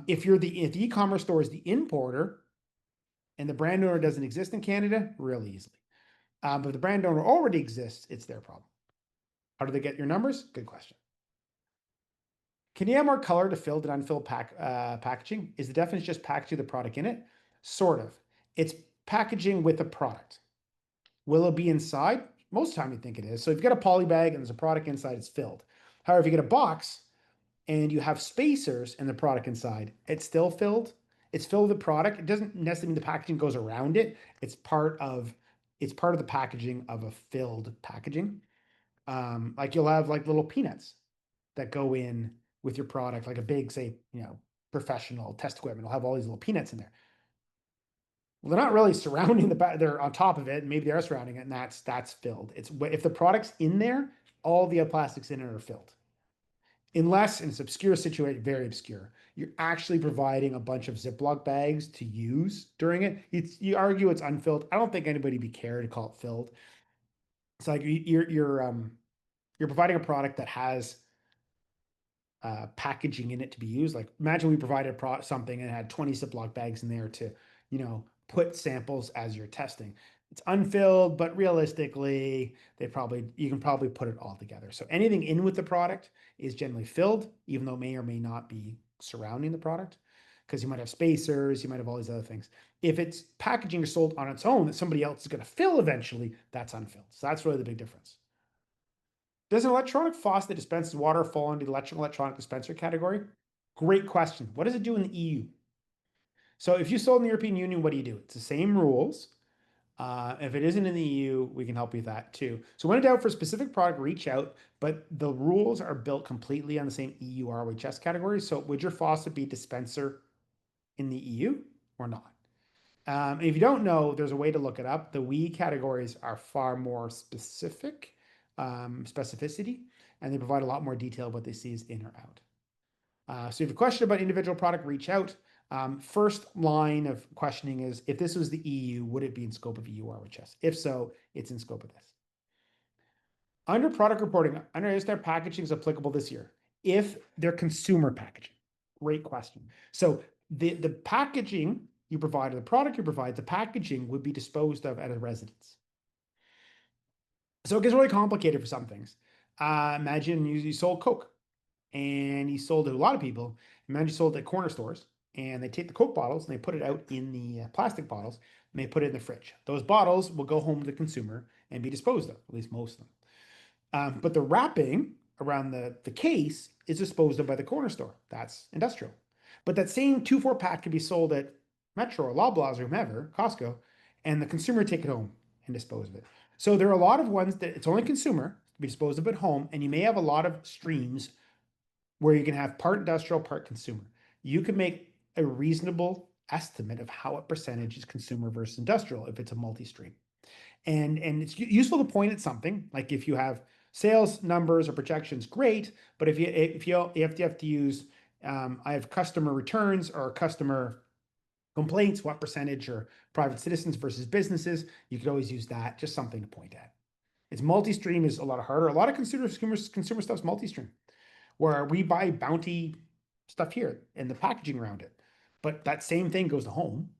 if the e-commerce store is the importer and the brand owner doesn't exist in Canada, really easily. But if the brand owner already exists, it's their problem. How do they get your numbers? Good question. Can you add more color to filled and unfilled packaging? Is the definition just packaging the product in it? Sort of. It's packaging with a product. Will it be inside? Most of the time you think it is. So if you get a poly bag and there's a product inside, it's filled. However, if you get a box and you have spacers and the product inside, it's still filled. It's filled with the product. It doesn't necessarily mean the packaging goes around it. It's part of the packaging of a filled packaging. Like you'll have like little peanuts that go in with your product, like a big, say, professional test equipment will have all these little peanuts in there. Well, they're not really surrounding they're on top of it, and maybe they are surrounding it, and that's filled. It's if the product's in there, all the plastics in it are filled. Unless in it's obscure situation, very obscure, you're actually providing a bunch of Ziploc bags to use during it. You argue it's unfilled. I don't think anybody would be care to call it filled. It's like you're providing a product that has packaging in it to be used. Like imagine we provided something and had 20 Ziploc bags in there to, put samples as you're testing. It's unfilled, but realistically, you can probably put it all together. So anything in with the product is generally filled, even though it may or may not be surrounding the product, because you might have spacers, you might have all these other things. If it's packaging or sold on its own that somebody else is going to fill eventually, that's unfilled. So that's really the big difference. Does an electronic faucet that dispenses water fall into the electronic dispenser category? Great question. What does it do in the EU? So if you sold in the European Union, what do you do? It's the same rules. If it isn't in the EU, we can help you with that too. So when in doubt for a specific product, reach out, but the rules are built completely on the same EU ROHS category. So would your faucet be dispenser in the EU or not? If you don't know, there's a way to look it up. The we categories are far more specific, specificity, and they provide a lot more detail what they see is in or out. So if you have a question about individual product, reach out. First line of questioning is, if this was the EU, would it be in scope of EU RHS? If so, it's in scope of this. Under product reporting, under is their packaging is applicable this year? If they're consumer packaging. Great question. So the packaging you provide, or the product you provide, the packaging would be disposed of at a residence. So it gets really complicated for some things. Imagine you sold Coke and you sold it to a lot of people. Imagine you sold it at corner stores and they take the Coke bottles and they put it out in the plastic bottles and they put it in the fridge. Those bottles will go home to the consumer and be disposed of, at least most of them. But the wrapping around the case is disposed of by the corner store. That's industrial. But that same 2-4 pack can be sold at Metro or Loblaws or whomever, Costco, and the consumer take it home and dispose of it. So there are a lot of ones that it's only consumer to be disposed of at home, and you may have a lot of streams where you can have part industrial, part consumer. You can make a reasonable estimate of how a percentage is consumer versus industrial if it's a multi-stream. And it's useful to point at something, like if you have sales numbers or projections, great. But if you have to use, I have customer returns or customer complaints, what percentage are private citizens versus businesses, you could always use that, just something to point at. It's multi-stream is a lot harder. A lot of consumer stuff's multi-stream, where we buy Bounty stuff here and the packaging around it, but that same thing goes to home.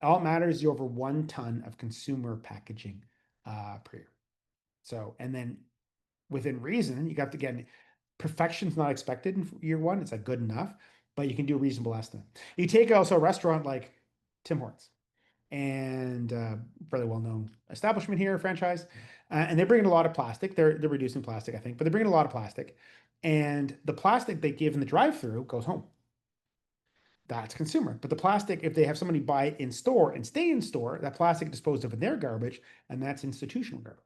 All it matters is over 1 ton of consumer packaging per year. So, and then within reason, you got to get perfection's not expected in year 1. It's like good enough, but you can do a reasonable estimate. You take also a restaurant like Tim Hortons and fairly well-known establishment here, franchise, and they bring in a lot of plastic. They're reducing plastic, I think, but they bring in a lot of plastic, and the plastic they give in the drive-through goes home. That's consumer. But the plastic, if they have somebody buy it in store and stay in store, that plastic disposed of in their garbage, and that's institutional garbage.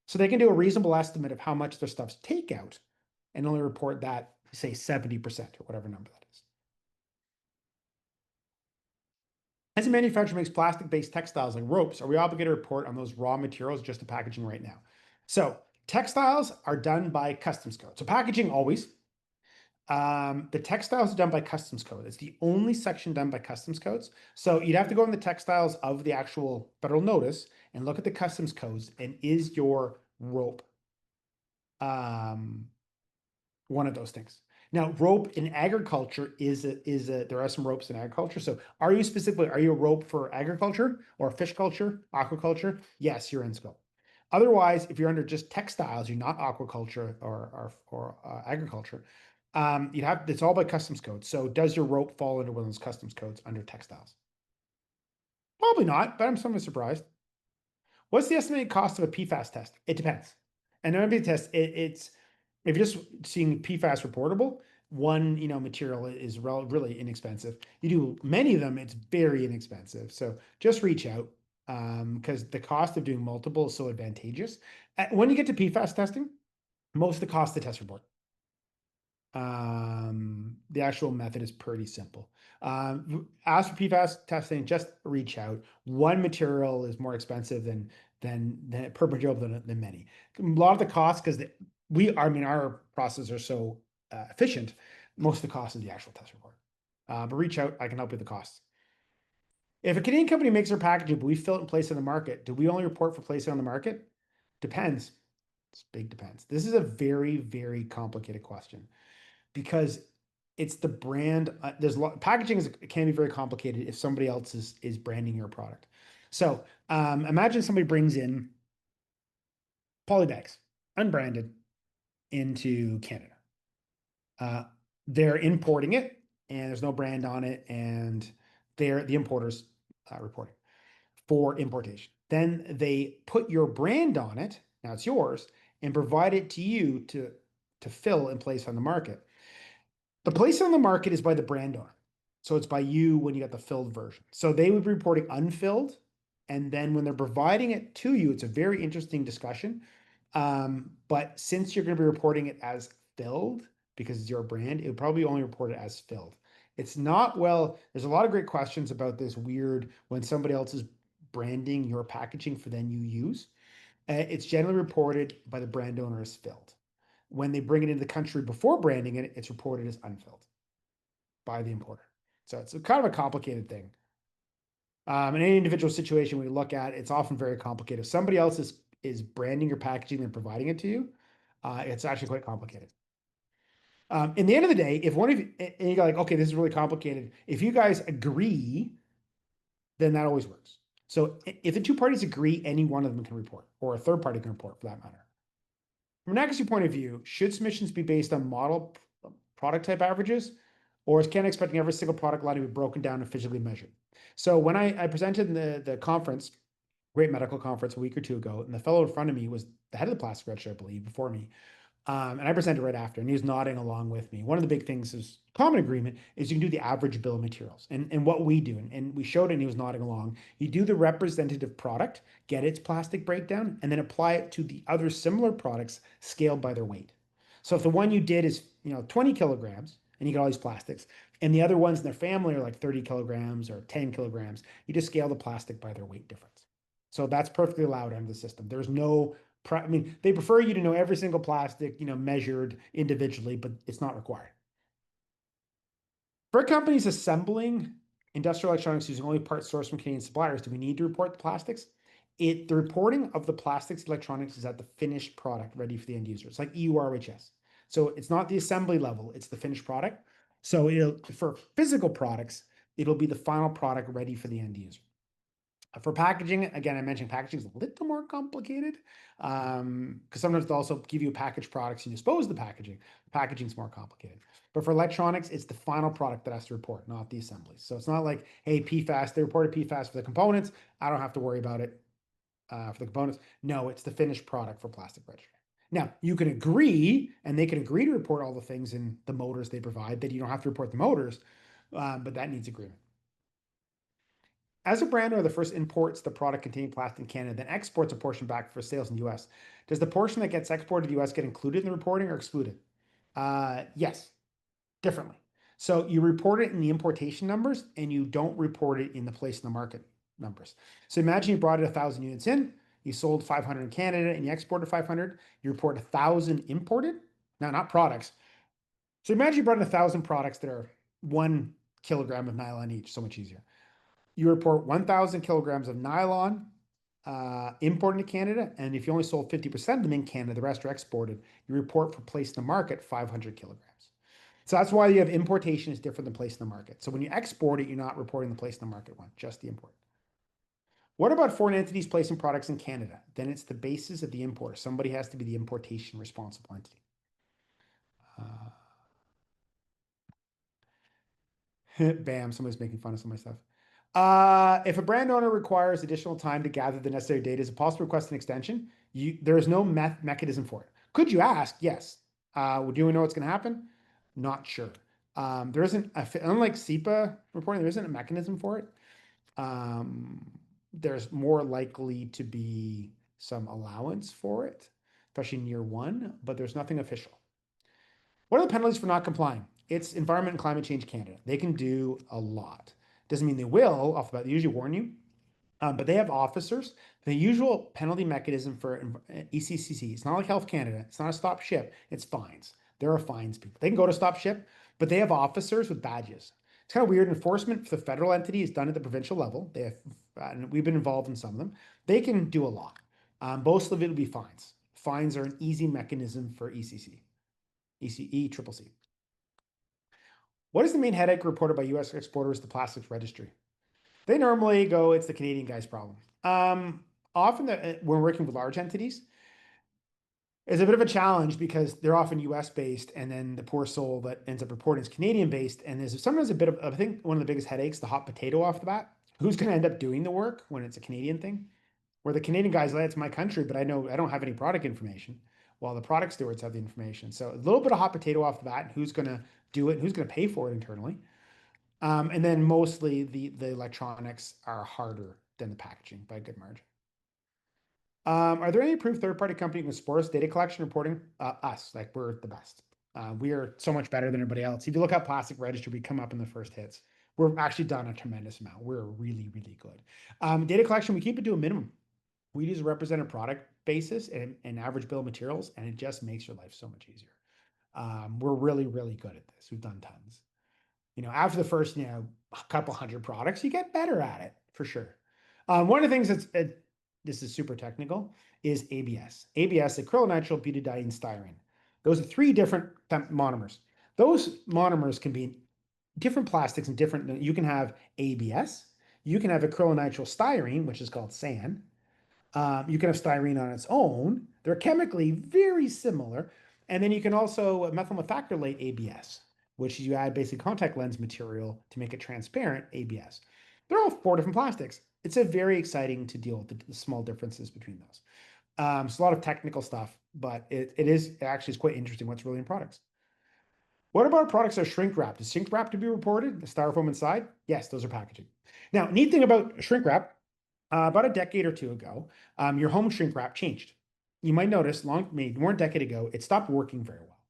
So they can do a reasonable estimate of how much their stuff's takeout and only report that, say, 70% or whatever number that is. As a manufacturer makes plastic-based textiles like ropes, are we obligated to report on those raw materials just to packaging right now? So textiles are done by customs code. So packaging always. The textiles are done by customs code. It's the only section done by customs codes. So you'd have to go in the textiles of the actual federal notice and look at the customs codes. And is your rope one of those things? Now, rope in agriculture there are some ropes in agriculture. So are you a rope for agriculture or fish culture, aquaculture? Yes, you're in scope. Otherwise, if you're under just textiles, you're not aquaculture or agriculture. It's all by customs code. So does your rope fall under one of those customs codes under textiles? Probably not, but I'm somewhat surprised. What's the estimated cost of a PFAS test? It depends. And an MBA test, it's if you're just seeing PFAS reportable, one material is really inexpensive. You do many of them, it's very inexpensive. So just reach out because the cost of doing multiple is so advantageous. When you get to PFAS testing, most of the cost of the test report. The actual method is pretty simple. As for PFAS testing, just reach out. One material is more expensive than per material than many. A lot of the costs, because our processes are so efficient, most of the cost is the actual test report. But reach out, I can help you with the costs. If a Canadian company makes their packaging, but we fill it and place it on the market, do we only report for placing on the market? Depends. It's big depends. This is a very, very complicated question because it's the brand. Packaging can be very complicated if somebody else is branding your product. So imagine somebody brings in polybags, unbranded, into Canada. They're importing it, and there's no brand on it, and they're the importers reporting for importation. Then they put your brand on it. Now it's yours, and provide it to you to fill and place on the market. The place on the market is by the brand owner. So it's by you when you got the filled version. So they would be reporting unfilled. And then when they're providing it to you, it's a very interesting discussion. But since you're going to be reporting it as filled, because it's your brand, it would probably only report it as filled. It's not well, there's a lot of great questions about this weird when somebody else is branding your packaging for then you use. It's generally reported by the brand owner as filled. When they bring it into the country before branding it, it's reported as unfilled by the importer. So it's kind of a complicated thing. In any individual situation we look at, it's often very complicated. If somebody else is branding your packaging and providing it to you, it's actually quite complicated. In the end of the day, if one of you, and you go like, okay, this is really complicated. If you guys agree, then that always works. So if the two parties agree, any one of them can report, or a third party can report for that matter. From an accuracy point of view, should submissions be based on model product type averages, or is Canada expecting every single product line to be broken down and physically measured? So when I presented in the conference, great medical conference a week or two ago, and the fellow in front of me was the head of the plastic registry, I believe, before me. And I presented right after, and he was nodding along with me. One of the big things is common agreement is you can do the average bill of materials. And what we do, and we showed it and he was nodding along, you do the representative product, get its plastic breakdown, and then apply it to the other similar products scaled by their weight. So if the one you did is 20 kilograms and you get all these plastics, and the other ones in their family are like 30 kilograms or 10 kilograms, you just scale the plastic by their weight difference. So that's perfectly allowed under the system. There's no I mean, they prefer you to know every single plastic, measured individually, but it's not required. For companies assembling industrial electronics using only parts sourced from Canadian suppliers, do we need to report the plastics? The reporting of the plastics electronics is at the finished product ready for the end user. It's like EU-RHS. So it's not the assembly level, it's the finished product. So for physical products, it'll be the final product ready for the end user. For packaging, again, I mentioned packaging is a little more complicated because sometimes they'll also give you packaged products and dispose the packaging. Packaging is more complicated. But for electronics, it's the final product that has to report, not the assemblies. So it's not like, hey, PFAS, they reported PFAS for the components. I don't have to worry about it for the components. No, it's the finished product for plastic registry. Now, you can agree, and they can agree to report all the things in the motors they provide, that you don't have to report the motors, but that needs agreement. As a brand owner that first imports the product containing plastic in Canada, then exports a portion back for sales in the US, does the portion that gets exported to the US get included in the reporting or excluded? Yes, differently. So you report it in the importation numbers and you don't report it in the place in the market numbers. So imagine you brought it 1,000 units in, you sold 500 in Canada and you exported 500, you report 1,000 imported. Now, not products. So imagine you brought in 1,000 products that are 1 kilogram of nylon each, so much easier. You report 1,000 kilograms of nylon imported into Canada, and if you only sold 50% of them in Canada, the rest are exported, you report for place in the market 500 kilograms. So that's why you have importation is different than place in the market. So when you export it, you're not reporting the place in the market one, just the import. What about foreign entities placing products in Canada? Then it's the basis of the importer. Somebody has to be the importation responsible entity. Bam, somebody's making fun of some of my stuff. If a brand owner requires additional time to gather the necessary data, is it possible to request an extension? There is no mechanism for it. Could you ask? Yes. Do we know what's going to happen? Not sure. There isn't, unlike SEPA reporting, there isn't a mechanism for it. There's more likely to be some allowance for it, especially in year one, but there's nothing official. What are the penalties for not complying? It's Environment and Climate Change Canada. They can do a lot. Doesn't mean they will, off the bat, they usually warn you. But they have officers. The usual penalty mechanism for ECCC, it's not like Health Canada. It's not a stop ship. It's fines. There are fines people. They can go to stop ship, but they have officers with badges. It's kind of weird. Enforcement for the federal entity is done at the provincial level. They have, and we've been involved in some of them. They can do a lot. Most of it will be fines. Fines are an easy mechanism for ECC, ECCC. What is the main headache reported by U.S. exporters to the plastics registry? They normally go, it's the Canadian guy's problem. Often when we're working with large entities, it's a bit of a challenge because they're often US based, and then the poor soul that ends up reporting is Canadian based. And there's sometimes a bit of, I think one of the biggest headaches, the hot potato off the bat. Who's going to end up doing the work when it's a Canadian thing? Where the Canadian guy's like, it's my country, but I know I don't have any product information, while the product stewards have the information. So a little bit of hot potato off the bat. Who's going to do it? And who's going to pay for it internally? And then mostly the electronics are harder than the packaging by a good margin. Are there any approved third-party company who can support us data collection reporting? Us, like we're the best. We are so much better than everybody else. If you look at Plastic Registry, we come up in the first hits. We're actually done a tremendous amount. We're really, really good. Data collection, we keep it to a minimum. We use a represented product basis and average bill of materials, and it just makes your life so much easier. We're really, really good at this. We've done tons. After the first, a couple hundred products, you get better at it for sure. One of the things this is super technical, is ABS. ABS, acrylonitrile butadiene styrene. Those are three different monomers. Those monomers can be different plastics and different. You can have ABS. You can have acrylonitrile styrene, which is called SAN. You can have styrene on its own. They're chemically very similar. And then you can also methyl methacrylate ABS, which you add basic contact lens material to make it transparent ABS. They're all four different plastics. It's a very exciting to deal with the small differences between those. It's a lot of technical stuff, but it actually is quite interesting what's really in products. What about products that are shrink wrapped? Is shrink wrap to be reported? The styrofoam inside? Yes, those are packaging. Now, neat thing about shrink wrap, about a decade or two ago, your home shrink wrap changed. You might notice more than a decade ago, it stopped working very well.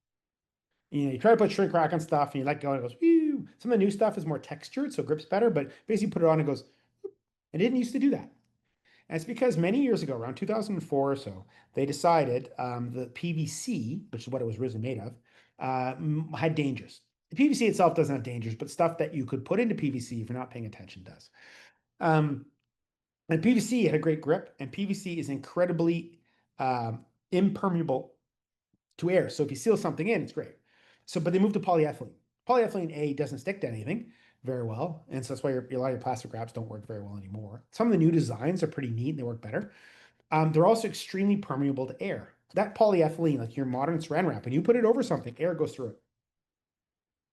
You try to put shrink wrap on stuff and you let go and it goes, whew. Some of the new stuff is more textured, so it grips better, but basically put it on and it goes, whoop. It didn't used to do that. And it's because many years ago, around 2004 or so, they decided the PVC, which is what it was originally made of, had dangers. The PVC itself doesn't have dangers, but stuff that you could put into PVC if you're not paying attention does. And PVC had a great grip, and PVC is incredibly impermeable to air. So if you seal something in, it's great. But they moved to polyethylene. Polyethylene A doesn't stick to anything very well, and so that's why a lot of your plastic wraps don't work very well anymore. Some of the new designs are pretty neat and they work better. They're also extremely permeable to air. That polyethylene, like your modern saran wrap, when you put it over something, air goes through it.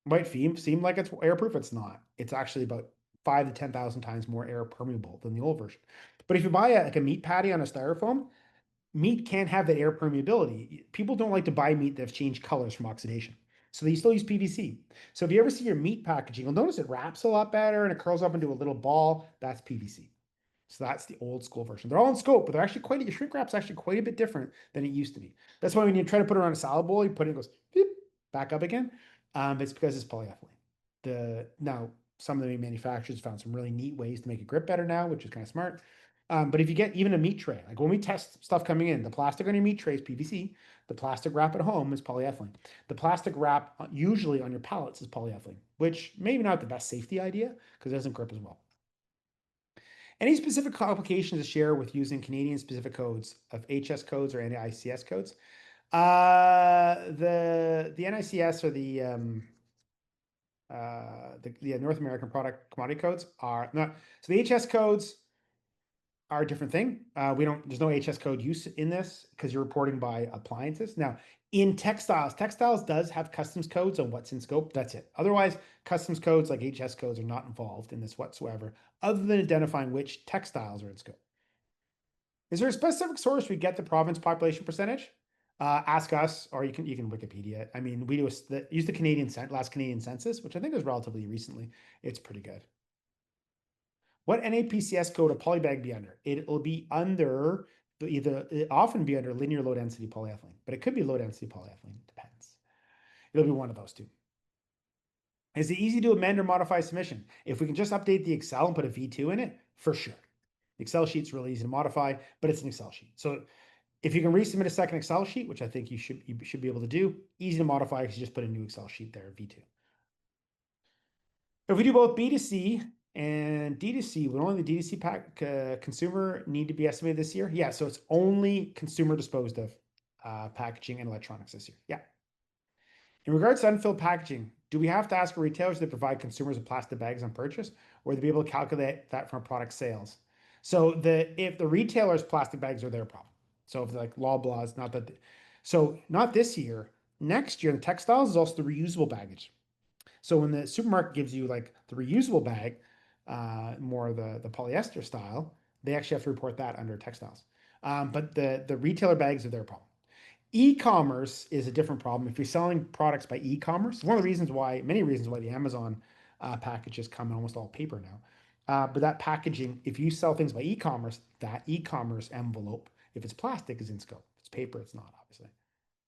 Might seem like it's airproof. It's not. It's actually about 5 to 10,000 times more air permeable than the old version. But if you buy like a meat patty on a styrofoam, meat can't have that air permeability. People don't like to buy meat that's changed colors from oxidation. So they still use PVC. So if you ever see your meat packaging, you'll notice it wraps a lot better and it curls up into a little ball. That's PVC. So that's the old school version. They're all in scope, but they're actually your shrink wrap's actually quite a bit different than it used to be. That's why when you try to put it on a salad bowl, you put it, it goes beep, back up again. It's because it's polyethylene. Now, some of the manufacturers found some really neat ways to make it grip better now, which is kind of smart. But if you get even a meat tray, like when we test stuff coming in, the plastic on your meat tray is PVC. The plastic wrap at home is polyethylene. The plastic wrap usually on your pallets is polyethylene, which maybe not the best safety idea because it doesn't grip as well. Any specific complications to share with using Canadian specific codes of HS codes or NICS codes? The NICS or the North American product commodity codes are not. So the HS codes are a different thing. There's no HS code use in this because you're reporting by appliances. Now, in textiles does have customs codes on what's in scope. That's it. Otherwise, customs codes like HS codes are not involved in this whatsoever, other than identifying which textiles are in scope. Is there a specific source we get the province population percentage? Ask us, or you can Wikipedia. I mean, we use the last Canadian census, which I think was relatively recently. It's pretty good. What NAPCS code will polybag be under? It will be under it often be under linear low density polyethylene, but it could be low density polyethylene. It depends. It'll be one of those two. Is it easy to amend or modify submission? If we can just update the Excel and put a V2 in it, for sure. The Excel sheet's really easy to modify, but it's an Excel sheet. So if you can resubmit a second Excel sheet, which I think you should be able to do, easy to modify because you just put a new Excel sheet there, V2. If we do both B2C and D2C, would only the D2C consumer need to be estimated this year? Yeah, so it's only consumer disposed of packaging and electronics this year. Yeah. In regards to unfilled packaging, do we have to ask retailers to provide consumers with plastic bags on purchase, or will they be able to calculate that from product sales? So if the retailers' plastic bags are their problem. So if they're like Loblaws, not this year. Next year, the textiles is also the reusable baggage. So when the supermarket gives you like the reusable bag, more the polyester style, they actually have to report that under textiles. But the retailer bags are their problem. E-commerce is a different problem. If you're selling products by e-commerce, many reasons why the Amazon packages come in almost all paper now. But that packaging, if you sell things by e-commerce, that e-commerce envelope, if it's plastic, is in scope. If it's paper, it's not, obviously.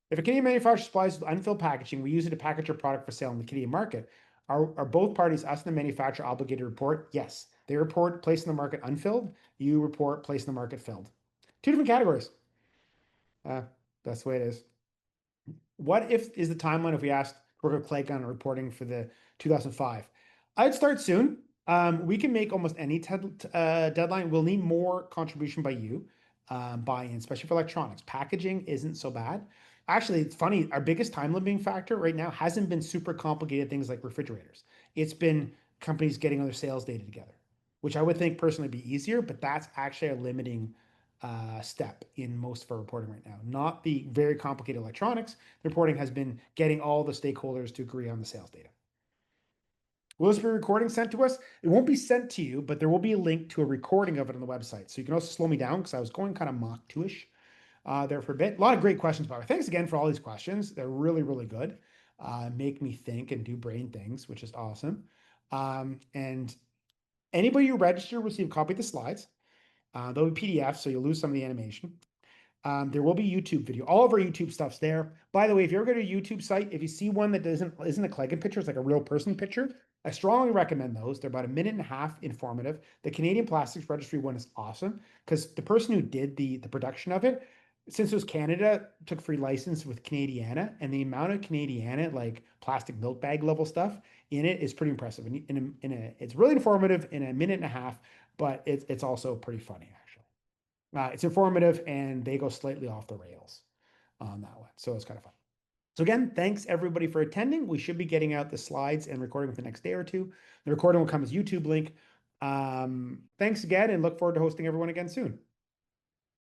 If a Canadian manufacturer supplies with unfilled packaging, we use it to package our product for sale in the Canadian market. Are both parties, us and the manufacturer, obligated to report? Yes. They report place in the market unfilled. You report place in the market filled. Two different categories. Uh, that's the way it is. What if is the timeline if we asked to work with Claigan on reporting for the 2005? I'd start soon. We can make almost any deadline. We'll need more contribution by you, buy-in, especially for electronics. Packaging isn't so bad. Actually, it's funny. Our biggest time limiting factor right now hasn't been super complicated things like refrigerators. It's been companies getting all their sales data together, which I would think personally be easier, but that's actually a limiting step in most of our reporting right now. Not the very complicated electronics. The reporting has been getting all the stakeholders to agree on the sales data. Will this be recording sent to us? It won't be sent to you, but there will be a link to a recording of it on the website. So you can also slow me down because I was going kind of Mach 2-ish there for a bit. A lot of great questions, by the way. Thanks again for all these questions. They're really, really good. Make me think and do brain things, which is awesome. And anybody who register will receive a copy of the slides. They'll be PDFs, so you'll lose some of the animation. There will be YouTube video. All of our YouTube stuff's there. By the way, if you ever go to a YouTube site, if you see one that isn't a Claigan picture, it's like a real person picture, I strongly recommend those. They're about a minute and a half informative. The Canadian Plastics Registry one is awesome because the person who did the production of it, since it was Canada, took free license with Canadiana, and the amount of Canadiana, like plastic milk bag level stuff in it is pretty impressive. It's really informative in a minute and a half, but it's also pretty funny, actually. It's informative and they go slightly off the rails on that one. So it's kind of fun. So again, thanks everybody for attending. We should be getting out the slides and recording within the next day or two. The recording will come as YouTube link. Thanks again and look forward to hosting everyone again soon.